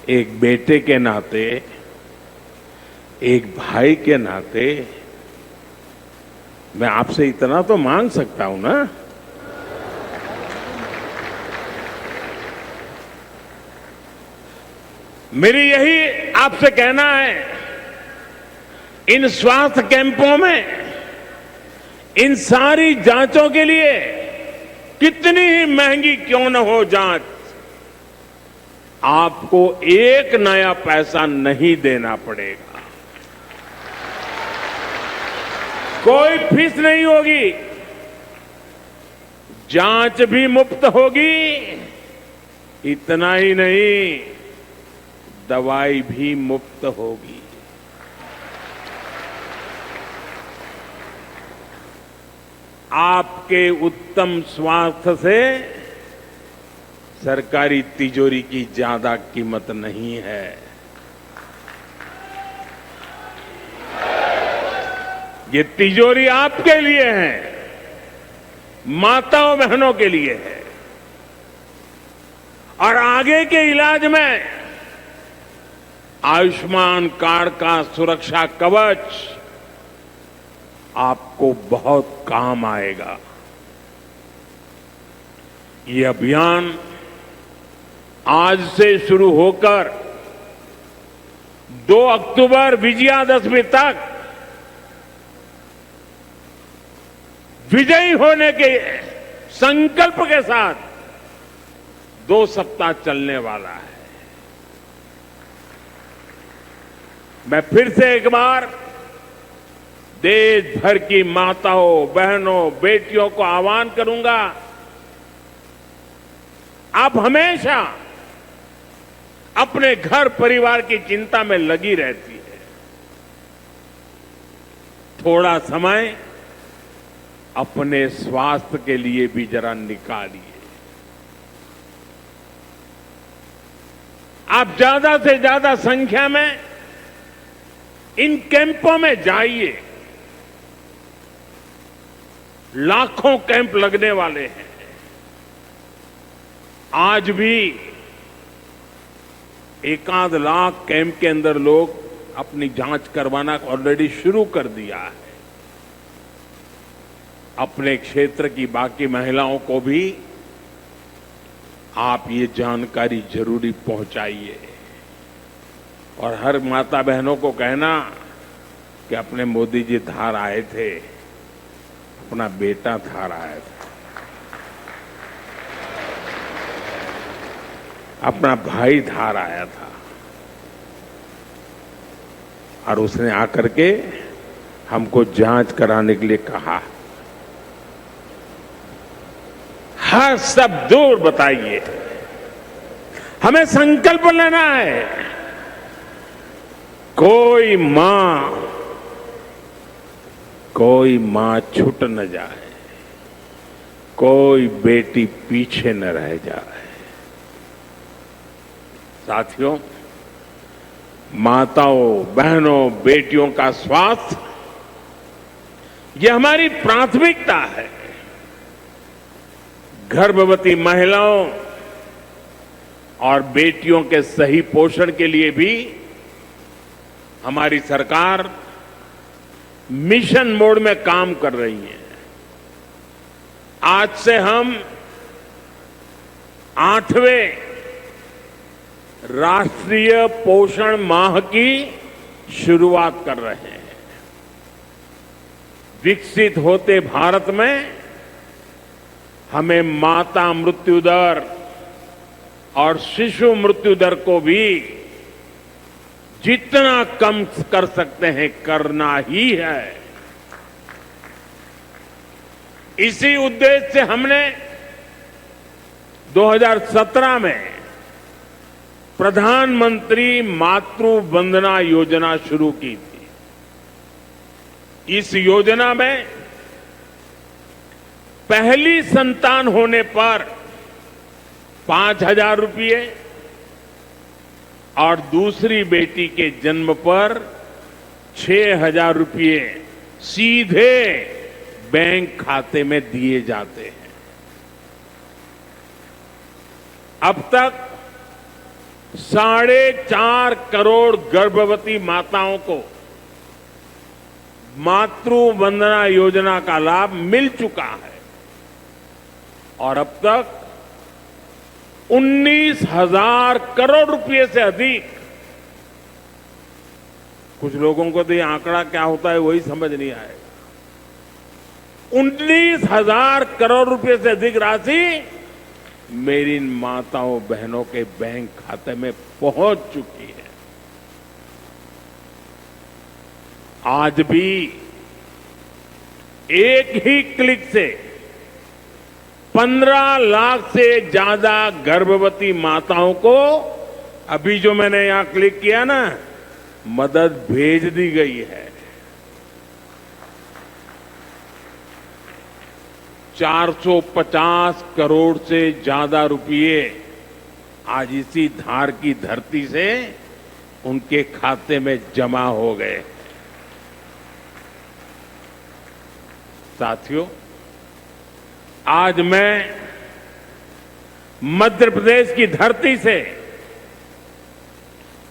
एक बेटे के नाते, एक भाई के नाते मैं आपसे इतना तो मांग सकता हूं ना। मेरी यही आपसे कहना है, इन स्वास्थ्य कैंपों में इन सारी जांचों के लिए कितनी ही महंगी क्यों न हो जांच, आपको एक नया पैसा नहीं देना पड़ेगा। कोई फीस नहीं होगी, जांच भी मुफ्त होगी। इतना ही नहीं, दवाई भी मुफ्त होगी। आपके उत्तम स्वास्थ्य से सरकारी तिजोरी की ज्यादा कीमत नहीं है। ये तिजोरी आपके लिए है, माताओं बहनों के लिए है। और आगे के इलाज में आयुष्मान कार्ड का सुरक्षा कवच आपको बहुत काम आएगा। ये अभियान आज से शुरू होकर 2 अक्टूबर विजयादशमी तक विजयी होने के संकल्प के साथ 2 सप्ताह चलने वाला है। मैं फिर से एक बार देश भर की माताओं, बहनों, बेटियों को आह्वान करूंगा, आप हमेशा अपने घर परिवार की चिंता में लगी रहती है। थोड़ा समय अपने स्वास्थ्य के लिए भी जरा निकालिए। आप ज्यादा से ज्यादा संख्या में इन कैंपों में जाइए। लाखों कैंप लगने वाले हैं। आज भी 1 लाख कैंप के अंदर लोग अपनी जांच करवाना ऑलरेडी शुरू कर दिया है। अपने क्षेत्र की बाकी महिलाओं को भी आप ये जानकारी जरूरी पहुंचाइए। और हर माता बहनों को कहना कि अपने मोदी जी धार आए थे, अपना बेटा धार आया था, अपना भाई धार आया था, और उसने आकर के हमको जांच कराने के लिए कहा। हर सब दूर बताइए, हमें संकल्प लेना है। कोई मां छूट न जाए, कोई बेटी पीछे न रह जाए। साथियों, माताओं, बहनों, बेटियों का स्वास्थ्य ये हमारी प्राथमिकता है। गर्भवती महिलाओं और बेटियों के सही पोषण के लिए भी हमारी सरकार मिशन मोड में काम कर रही है। आज से हम 8वें राष्ट्रीय पोषण माह की शुरुआत कर रहे हैं। विकसित होते भारत में हमें माता मृत्यु दर और शिशु मृत्यु दर को भी जितना कम कर सकते हैं करना ही है। इसी उद्देश्य से हमने 2017 में प्रधानमंत्री मातृ वंदना योजना शुरू की थी। इस योजना में पहली संतान होने पर 5,000 रुपये और दूसरी बेटी के जन्म पर 6,000 रुपये सीधे बैंक खाते में दिए जाते हैं। अब तक 4.5 करोड़ गर्भवती माताओं को मातृ वंदना योजना का लाभ मिल चुका है और अब तक 19,000 करोड़ रुपए से अधिक, कुछ लोगों को तो ये आंकड़ा क्या होता है वही समझ नहीं आएगा, 19,000 करोड़ रुपए से अधिक राशि मेरी माताओं बहनों के बैंक खाते में पहुंच चुकी है। आज भी एक ही क्लिक से 15 लाख से ज्यादा गर्भवती माताओं को, अभी जो मैंने यहां क्लिक किया ना, मदद भेज दी गई है। 450 करोड़ से ज्यादा रुपये आज इसी धार की धरती से उनके खाते में जमा हो गए। साथियों, आज मैं मध्य प्रदेश की धरती से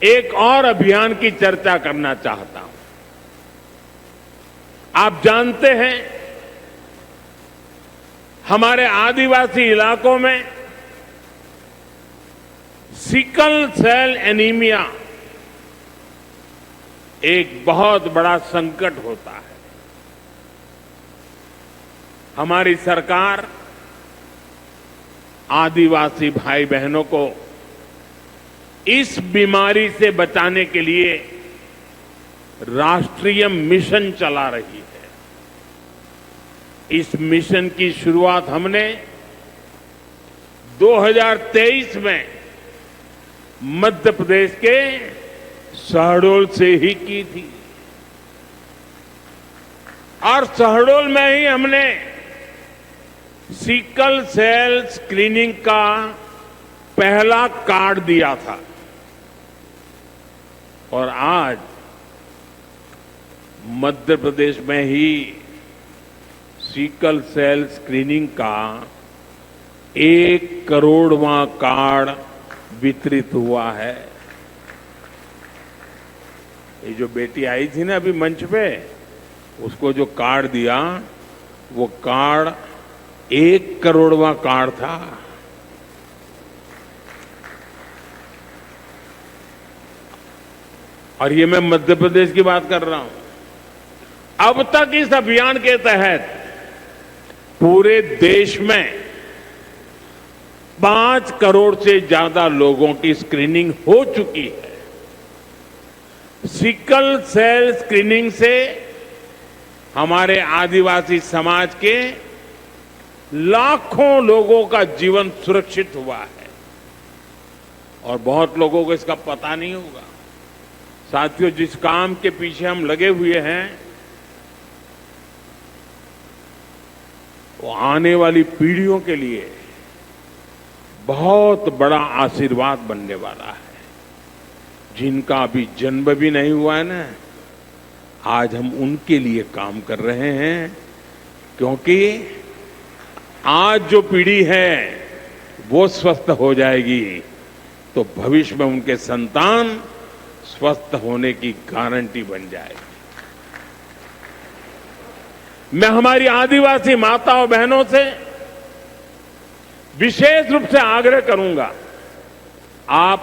एक और अभियान की चर्चा करना चाहता हूं। आप जानते हैं, हमारे आदिवासी इलाकों में सिकल सेल एनीमिया एक बहुत बड़ा संकट होता है। हमारी सरकार आदिवासी भाई बहनों को इस बीमारी से बचाने के लिए राष्ट्रीय मिशन चला रही है। इस मिशन की शुरुआत हमने 2023 में मध्य प्रदेश के शहडोल से ही की थी और शहडोल में ही हमने सिकल सेल स्क्रीनिंग का पहला कार्ड दिया था और आज मध्य प्रदेश में ही सिकल सेल स्क्रीनिंग का 1 करोड़वां कार्ड वितरित हुआ है। ये जो बेटी आई थी ना अभी मंच पे, उसको जो कार्ड दिया वो कार्ड 1 करोड़वां कार्ड था। और ये मैं मध्य प्रदेश की बात कर रहा हूं। अब तक इस अभियान के तहत पूरे देश में 5 करोड़ से ज्यादा लोगों की स्क्रीनिंग हो चुकी है। सिकल सेल स्क्रीनिंग से हमारे आदिवासी समाज के लाखों लोगों का जीवन सुरक्षित हुआ है और बहुत लोगों को इसका पता नहीं होगा। साथियों, जिस काम के पीछे हम लगे हुए हैं वो आने वाली पीढ़ियों के लिए बहुत बड़ा आशीर्वाद बनने वाला है। जिनका अभी जन्म भी नहीं हुआ है ना, आज हम उनके लिए काम कर रहे हैं, क्योंकि आज जो पीढ़ी है वो स्वस्थ हो जाएगी तो भविष्य में उनके संतान स्वस्थ होने की गारंटी बन जाएगी। मैं हमारी आदिवासी माताओं बहनों से विशेष रूप से आग्रह करूंगा, आप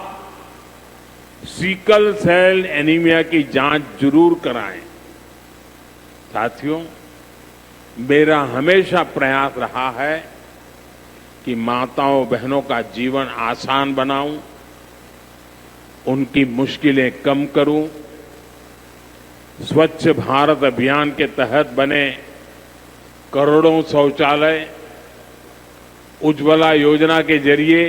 सिकल सेल एनीमिया की जांच जरूर कराएं। साथियों, मेरा हमेशा प्रयास रहा है कि माताओं बहनों का जीवन आसान बनाऊं, उनकी मुश्किलें कम करूं। स्वच्छ भारत अभियान के तहत बने करोड़ों शौचालय, उज्ज्वला योजना के जरिए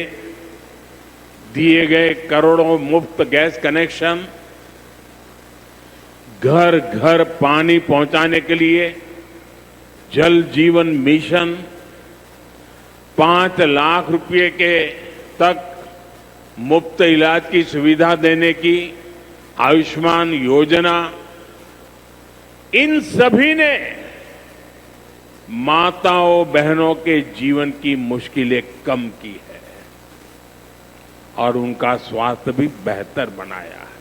दिए गए करोड़ों मुफ्त गैस कनेक्शन, घर घर पानी पहुंचाने के लिए जल जीवन मिशन, 5 लाख रुपए के तक मुफ्त इलाज की सुविधा देने की आयुष्मान योजना, इन सभी ने माताओं बहनों के जीवन की मुश्किलें कम की है और उनका स्वास्थ्य भी बेहतर बनाया है।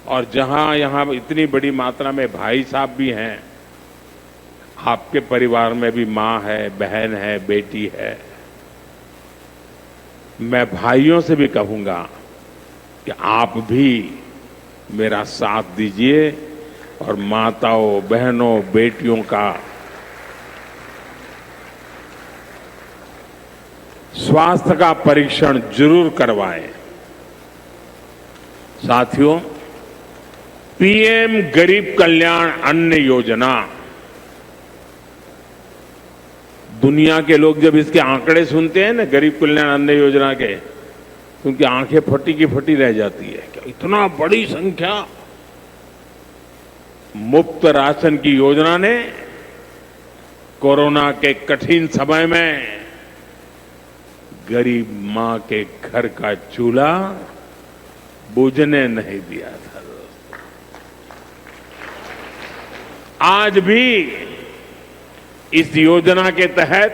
और जहां यहां इतनी बड़ी मात्रा में भाई साहब भी हैं, आपके परिवार में भी मां है, बहन है, बेटी है, मैं भाइयों से भी कहूंगा कि आप भी मेरा साथ दीजिए और माताओं बहनों बेटियों का स्वास्थ्य का परीक्षण जरूर करवाएं। साथियों, पीएम गरीब कल्याण अन्न योजना, दुनिया के लोग जब इसके आंकड़े सुनते हैं ना, गरीब कल्याण अन्न योजना के, तो उनकी आंखें फटी की फटी रह जाती है। क्या इतना बड़ी संख्या! मुफ्त राशन की योजना ने कोरोना के कठिन समय में गरीब मां के घर का चूल्हा बुझने नहीं दिया था। आज भी इस योजना के तहत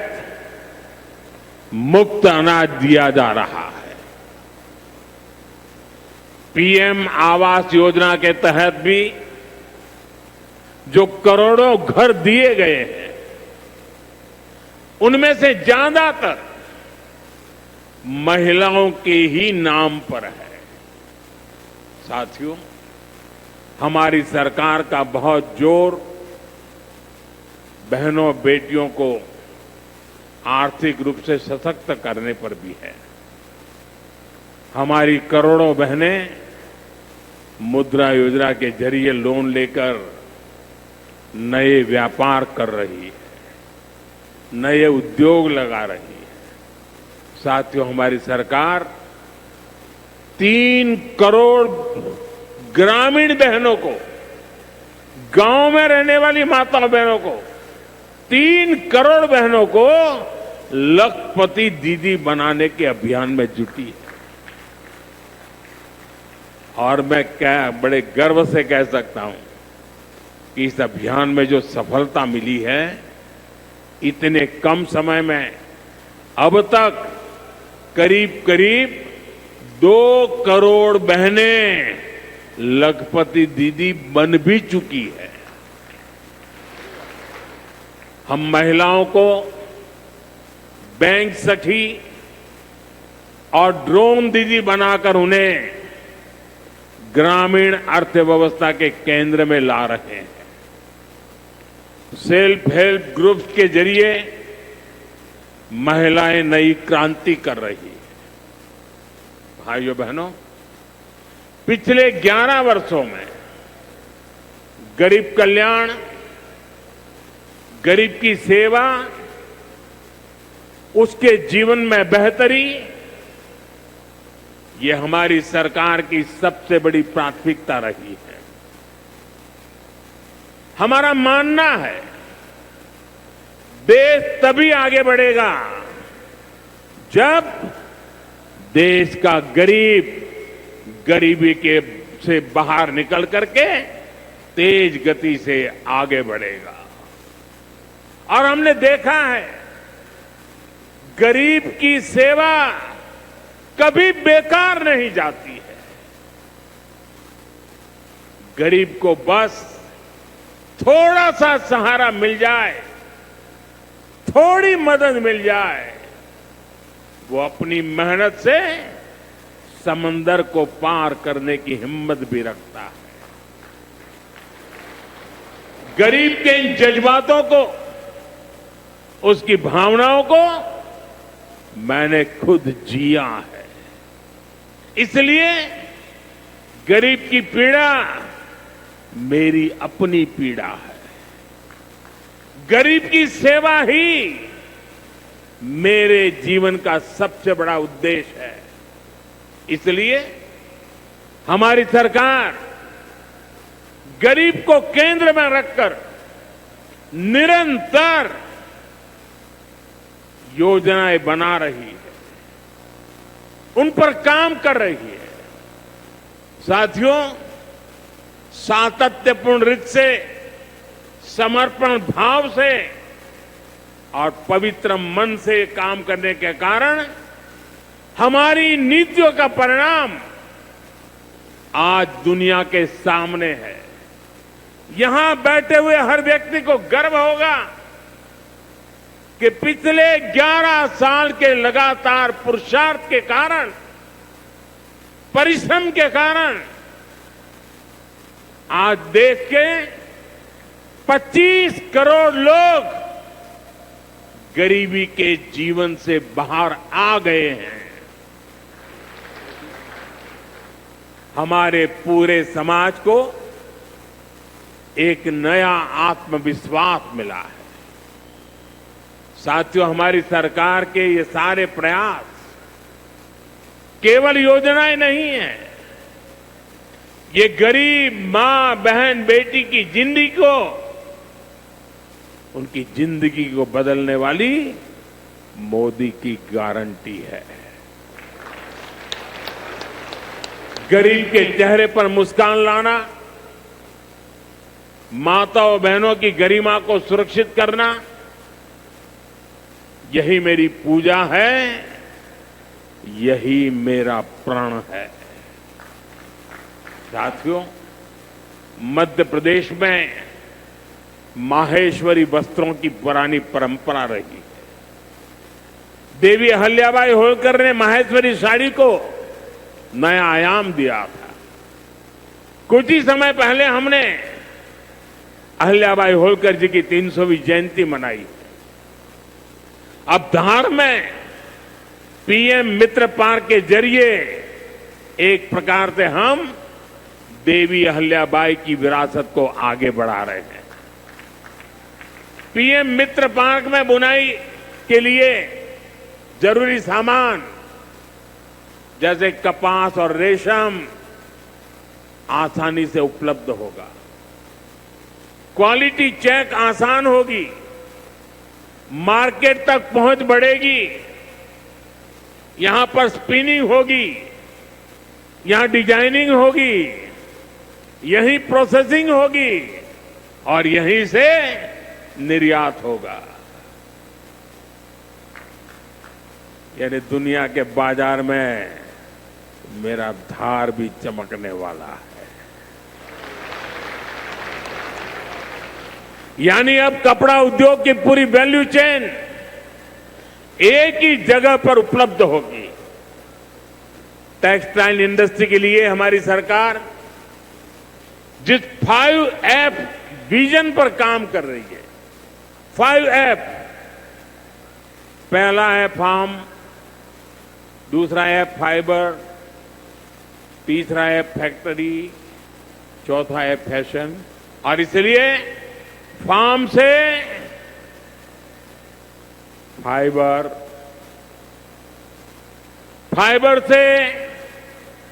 मुफ्त अनाज दिया जा रहा है। पीएम आवास योजना के तहत भी जो करोड़ों घर दिए गए हैं, उनमें से ज्यादातर महिलाओं के ही नाम पर है। साथियों, हमारी सरकार का बहुत जोर बहनों बेटियों को आर्थिक रूप से सशक्त करने पर भी है। हमारी करोड़ों बहनें मुद्रा योजना के जरिए लोन लेकर नए व्यापार कर रही है, नए उद्योग लगा रही है। साथियों, हमारी सरकार 3 करोड़ ग्रामीण बहनों को, गांव में रहने वाली माताओं बहनों को, 3 करोड़ बहनों को लखपति दीदी बनाने के अभियान में जुटी है। और मैं बड़े गर्व से कह सकता हूं कि इस अभियान में जो सफलता मिली है, इतने कम समय में अब तक करीब करीब 2 करोड़ बहनें लखपति दीदी बन भी चुकी है। हम महिलाओं को बैंक सखी और ड्रोन दीदी बनाकर उन्हें ग्रामीण अर्थव्यवस्था के केंद्र में ला रहे हैं। सेल्फ हेल्प ग्रुप्स के जरिए महिलाएं नई क्रांति कर रही है। भाइयों बहनों, पिछले 11 वर्षों में गरीब कल्याण, गरीब की सेवा, उसके जीवन में बेहतरी, ये हमारी सरकार की सबसे बड़ी प्राथमिकता रही है। हमारा मानना है, देश तभी आगे बढ़ेगा जब देश का गरीब गरीबी से बाहर निकल करके तेज गति से आगे बढ़ेगा। और हमने देखा है, गरीब की सेवा कभी बेकार नहीं जाती है। गरीब को बस थोड़ा सा सहारा मिल जाए, थोड़ी मदद मिल जाए, वो अपनी मेहनत से समंदर को पार करने की हिम्मत भी रखता है। गरीब के इन जज्बातों को, उसकी भावनाओं को मैंने खुद जिया है। इसलिए गरीब की पीड़ा मेरी अपनी पीड़ा है। गरीब की सेवा ही मेरे जीवन का सबसे बड़ा उद्देश्य है। इसलिए हमारी सरकार गरीब को केंद्र में रखकर निरंतर योजनाएं बना रही है, उन पर काम कर रही है। साथियों, सातत्यपूर्ण रीत से, समर्पण भाव से और पवित्र मन से काम करने के कारण हमारी नीतियों का परिणाम आज दुनिया के सामने है। यहां बैठे हुए हर व्यक्ति को गर्व होगा कि पिछले 11 साल के लगातार पुरुषार्थ के कारण, परिश्रम के कारण आज देश के 25 करोड़ लोग गरीबी के जीवन से बाहर आ गए हैं। हमारे पूरे समाज को एक नया आत्मविश्वास मिला है। साथियों, हमारी सरकार के ये सारे प्रयास केवल योजनाएं नहीं है, ये गरीब मां, बहन, बेटी की जिंदगी को, उनकी जिंदगी को बदलने वाली मोदी की गारंटी है। गरीब के चेहरे पर मुस्कान लाना, माता और बहनों की गरिमा को सुरक्षित करना, यही मेरी पूजा है, यही मेरा प्रण है। साथियों, मध्य प्रदेश में माहेश्वरी वस्त्रों की पुरानी परंपरा रही है। देवी अहल्याबाई होलकर ने माहेश्वरी साड़ी को नया आयाम दिया था। कुछ ही समय पहले हमने अहल्याबाई होलकर जी की 300वीं जयंती मनाई। अब धार में पीएम मित्र पार्क के जरिए एक प्रकार से हम देवी अहल्याबाई की विरासत को आगे बढ़ा रहे हैं। पीएम मित्र पार्क में बुनाई के लिए जरूरी सामान जैसे कपास और रेशम आसानी से उपलब्ध होगा। क्वालिटी चेक आसान होगी, मार्केट तक पहुंच बढ़ेगी। यहां पर स्पिनिंग होगी, यहां डिजाइनिंग होगी, यहीं प्रोसेसिंग होगी और यहीं से निर्यात होगा। यानी दुनिया के बाजार में मेरा धार भी चमकने वाला है। यानी अब कपड़ा उद्योग की पूरी वैल्यू चेन एक ही जगह पर उपलब्ध होगी। टेक्सटाइल इंडस्ट्री के लिए हमारी सरकार जिस 5F विजन पर काम कर रही है, 5F, पहला है फार्म, दूसरा है फाइबर, तीसरा है फैक्ट्री, चौथा है फैशन। और इसलिए फार्म से फाइबर, फाइबर से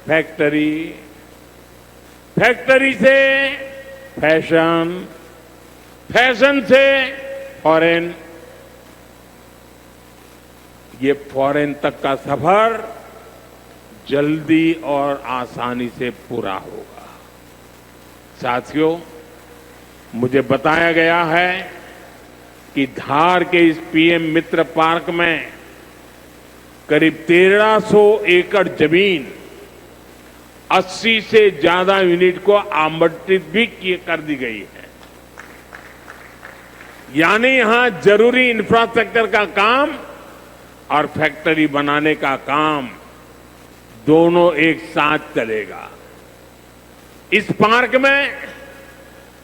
फैक्ट्री, फैक्ट्री से फैशन, फैशन से फॉरेन, ये फॉरेन तक का सफर जल्दी और आसानी से पूरा होगा। साथियों, मुझे बताया गया है कि धार के इस पीएम मित्र पार्क में करीब 1300 एकड़ जमीन 80 से ज्यादा यूनिट को आवंटित भी कर दी गई है। यानी यहां जरूरी इंफ्रास्ट्रक्चर का काम और फैक्ट्री बनाने का काम दोनों एक साथ चलेगा। इस पार्क में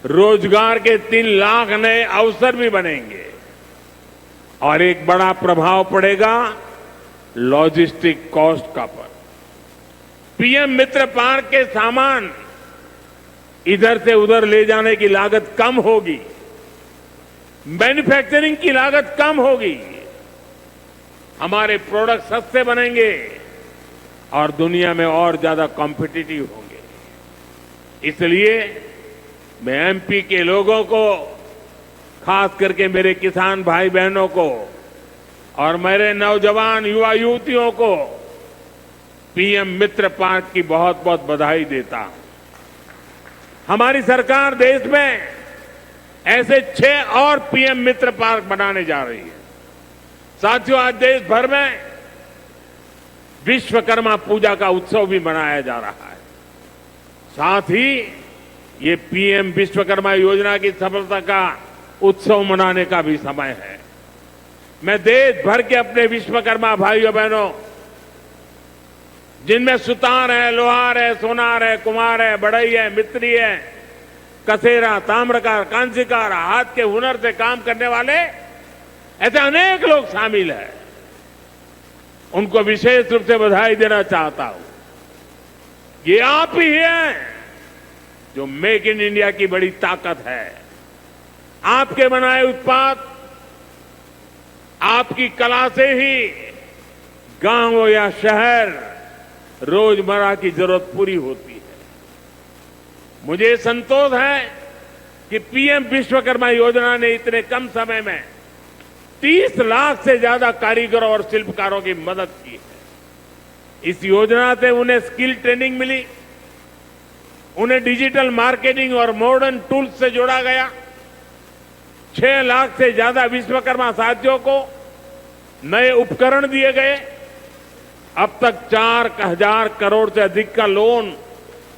रोजगार के 3 लाख नए अवसर भी बनेंगे और एक बड़ा प्रभाव पड़ेगा लॉजिस्टिक कॉस्ट का पर। पीएम मित्र पार्क के सामान इधर से उधर ले जाने की लागत कम होगी, मैन्युफैक्चरिंग की लागत कम होगी, हमारे प्रोडक्ट सस्ते बनेंगे और दुनिया में और ज्यादा कॉम्पिटिटिव होंगे। इसलिए मैं एमपी के लोगों को, खास करके मेरे किसान भाई बहनों को और मेरे नौजवान युवा युवतियों को पीएम मित्र पार्क की बहुत बहुत बधाई देता हूं। हमारी सरकार देश में ऐसे 6 और पीएम मित्र पार्क बनाने जा रही है। साथियों, आज देश भर में विश्वकर्मा पूजा का उत्सव भी मनाया जा रहा है। साथ ही ये पीएम विश्वकर्मा योजना की सफलता का उत्सव मनाने का भी समय है। मैं देश भर के अपने विश्वकर्मा भाइयों बहनों, जिनमें सुतार है, लोहार है, सोनार है, कुम्हार है, बढ़ई है, मिस्त्री है, कसेरा, ताम्रकार, कांसीकार, हाथ के हुनर से काम करने वाले ऐसे अनेक लोग शामिल हैं, उनको विशेष रूप से बधाई देना चाहता हूं। ये आप ही हैं जो मेक इन इंडिया की बड़ी ताकत है। आपके बनाए उत्पाद, आपकी कला से ही गांव या शहर रोजमर्रा की जरूरत पूरी होती है। मुझे संतोष है कि पीएम विश्वकर्मा योजना ने इतने कम समय में 30 लाख से ज्यादा कारीगरों और शिल्पकारों की मदद की है। इस योजना से उन्हें स्किल ट्रेनिंग मिली, उन्हें डिजिटल मार्केटिंग और मॉडर्न टूल्स से जोड़ा गया। 6 लाख से ज्यादा विश्वकर्मा साथियों को नए उपकरण दिए गए। अब तक 4,000 करोड़ से अधिक का लोन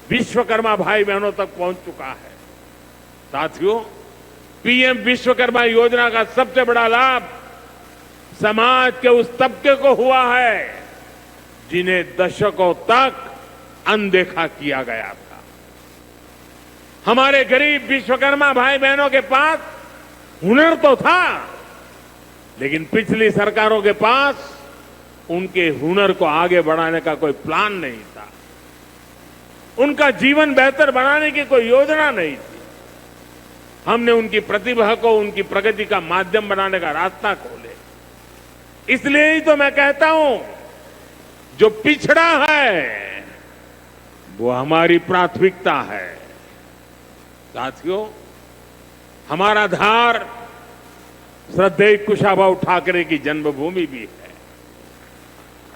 विश्वकर्मा भाई बहनों तक पहुंच चुका है। साथियों, पीएम विश्वकर्मा योजना का सबसे बड़ा लाभ समाज के उस तबके को हुआ है जिन्हें दशकों तक अनदेखा किया गया था। हमारे गरीब विश्वकर्मा भाई बहनों के पास हुनर तो था, लेकिन पिछली सरकारों के पास उनके हुनर को आगे बढ़ाने का कोई प्लान नहीं था, उनका जीवन बेहतर बनाने की कोई योजना नहीं थी। हमने उनकी प्रतिभा को उनकी प्रगति का माध्यम बनाने का रास्ता खोले। इसलिए ही तो मैं कहता हूं, जो पिछड़ा है वो हमारी प्राथमिकता है। साथियों, हमारा धार श्रद्धेय कुशाभाऊ ठाकरे की जन्मभूमि भी है।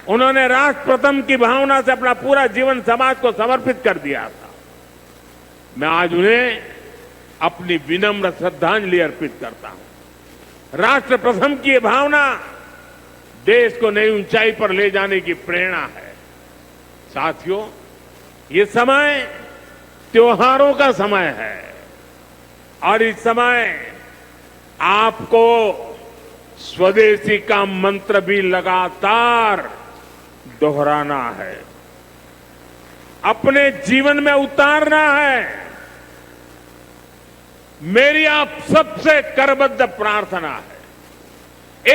उन्होंने राष्ट्र प्रथम की भावना से अपना पूरा जीवन समाज को समर्पित कर दिया था। मैं आज उन्हें अपनी विनम्र श्रद्धांजलि अर्पित करता हूं। राष्ट्र प्रथम की ये भावना देश को नई ऊंचाई पर ले जाने की प्रेरणा है। साथियों, ये समय त्योहारों का समय है और इस समय आपको स्वदेशी का मंत्र भी लगातार दोहराना है, अपने जीवन में उतारना है। मेरी आप सबसे करबद्ध प्रार्थना है,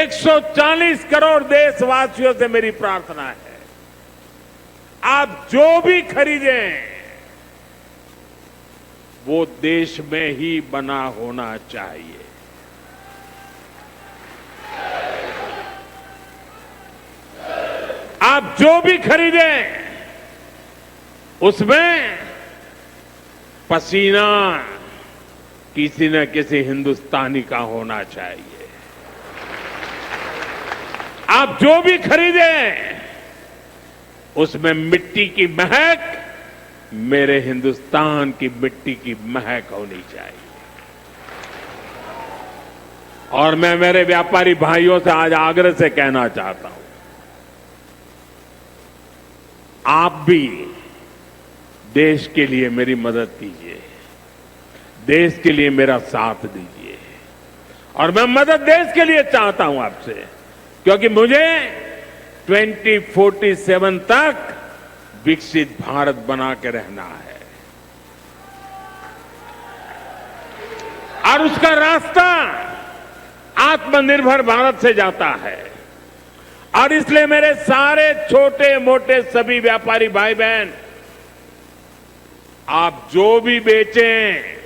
140 करोड़ देशवासियों से मेरी प्रार्थना है, आप जो भी खरीदें वो देश में ही बना होना चाहिए। आप जो भी खरीदें उसमें पसीना किसी न किसी हिंदुस्तानी का होना चाहिए। आप जो भी खरीदें उसमें मिट्टी की महक मेरे हिंदुस्तान की मिट्टी की महक होनी चाहिए। और मैं मेरे व्यापारी भाइयों से आज आग्रह से कहना चाहता हूं, आप भी देश के लिए मेरी मदद कीजिए, देश के लिए मेरा साथ दीजिए। और मैं मदद देश के लिए चाहता हूं आपसे, क्योंकि मुझे 2047 तक विकसित भारत बना के रहना है और उसका रास्ता आत्मनिर्भर भारत से जाता है। और इसलिए मेरे सारे छोटे मोटे सभी व्यापारी भाई बहन, आप जो भी बेचें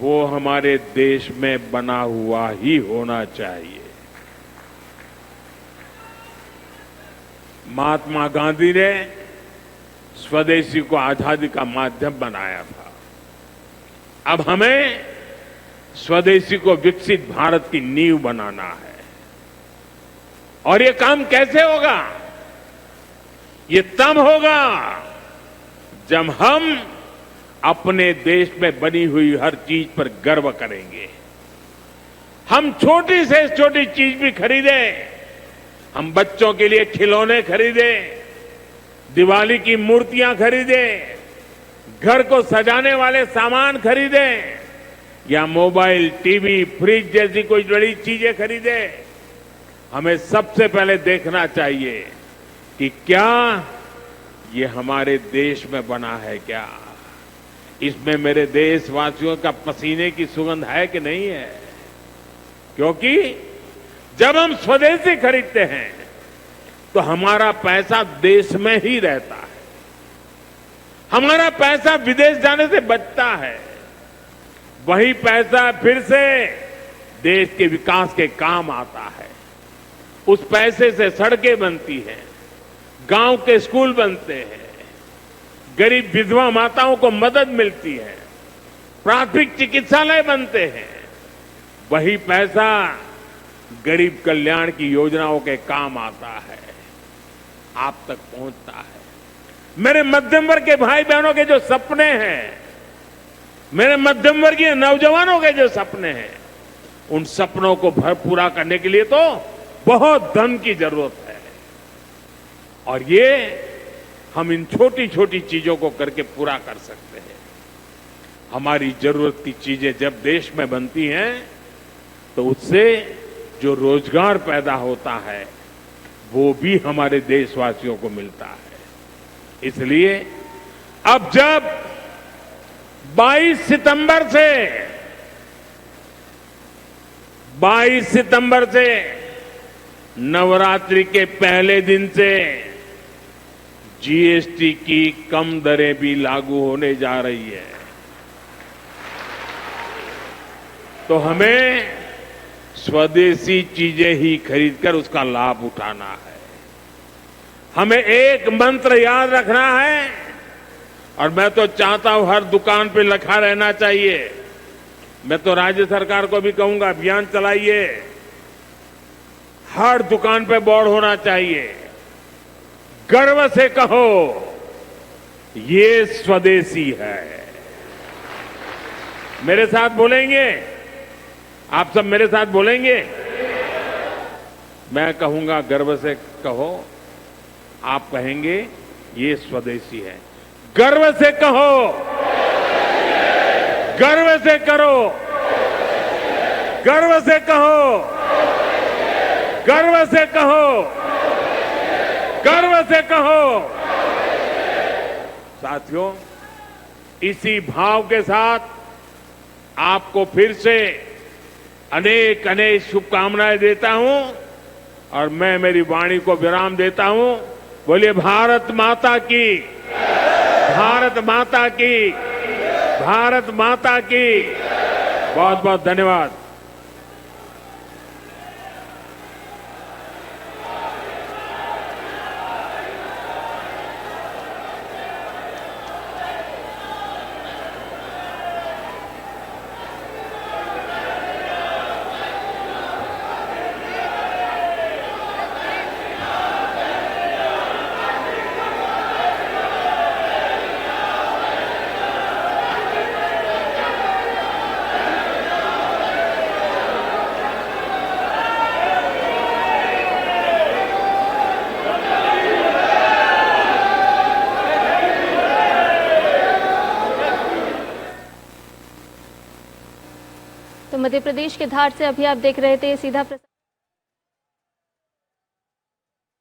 वो हमारे देश में बना हुआ ही होना चाहिए। महात्मा गांधी ने स्वदेशी को आजादी का माध्यम बनाया था। अब हमें स्वदेशी को विकसित भारत की नींव बनाना है। और ये काम कैसे होगा? ये तब होगा जब हम अपने देश में बनी हुई हर चीज पर गर्व करेंगे। हम छोटी से छोटी चीज भी खरीदें, हम बच्चों के लिए खिलौने खरीदें, दिवाली की मूर्तियां खरीदें, घर को सजाने वाले सामान खरीदें या मोबाइल, टीवी, फ्रिज जैसी कोई बड़ी चीजें खरीदें, हमें सबसे पहले देखना चाहिए कि क्या ये हमारे देश में बना है, क्या इसमें मेरे देशवासियों का पसीने की सुगंध है कि नहीं है। क्योंकि जब हम स्वदेशी खरीदते हैं तो हमारा पैसा देश में ही रहता है, हमारा पैसा विदेश जाने से बचता है। वही पैसा फिर से देश के विकास के काम आता है। उस पैसे से सड़कें बनती हैं, गांव के स्कूल बनते हैं, गरीब विधवा माताओं को मदद मिलती है, प्राथमिक चिकित्सालय बनते हैं। वही पैसा गरीब कल्याण की योजनाओं के काम आता है, आप तक पहुंचता है। मेरे मध्यम वर्ग के भाई बहनों के जो सपने हैं, मेरे मध्यम वर्गीय नौजवानों के जो सपने हैं, उन सपनों को पूरा करने के लिए तो बहुत धन की जरूरत है। और ये हम इन छोटी छोटी चीजों को करके पूरा कर सकते हैं। हमारी जरूरत की चीजें जब देश में बनती हैं तो उससे जो रोजगार पैदा होता है वो भी हमारे देशवासियों को मिलता है। इसलिए अब जब 22 सितंबर से नवरात्रि के पहले दिन से जीएसटी की कम दरें भी लागू होने जा रही है, तो हमें स्वदेशी चीजें ही खरीदकर उसका लाभ उठाना है। हमें एक मंत्र याद रखना है और मैं तो चाहता हूं हर दुकान पे लिखा रहना चाहिए। मैं तो राज्य सरकार को भी कहूंगा, अभियान चलाइए, हर दुकान पे बोर्ड होना चाहिए, गर्व से कहो ये स्वदेशी है। मेरे साथ बोलेंगे? आप सब मेरे साथ बोलेंगे? मैं कहूंगा गर्व से कहो, आप कहेंगे ये स्वदेशी है। गर्व से कहो, गर्व से करो, गर्व से कहो, गर्व से कहो, गर्व से कहो। साथियों, इसी भाव के साथ आपको फिर से अनेक अनेक शुभकामनाएं देता हूं और मैं मेरी वाणी को विराम देता हूं। बोलिए भारत माता की, भारत माता की, भारत माता की। बहुत बहुत धन्यवाद। तो मध्य प्रदेश के धार से अभी आप देख रहे थे सीधा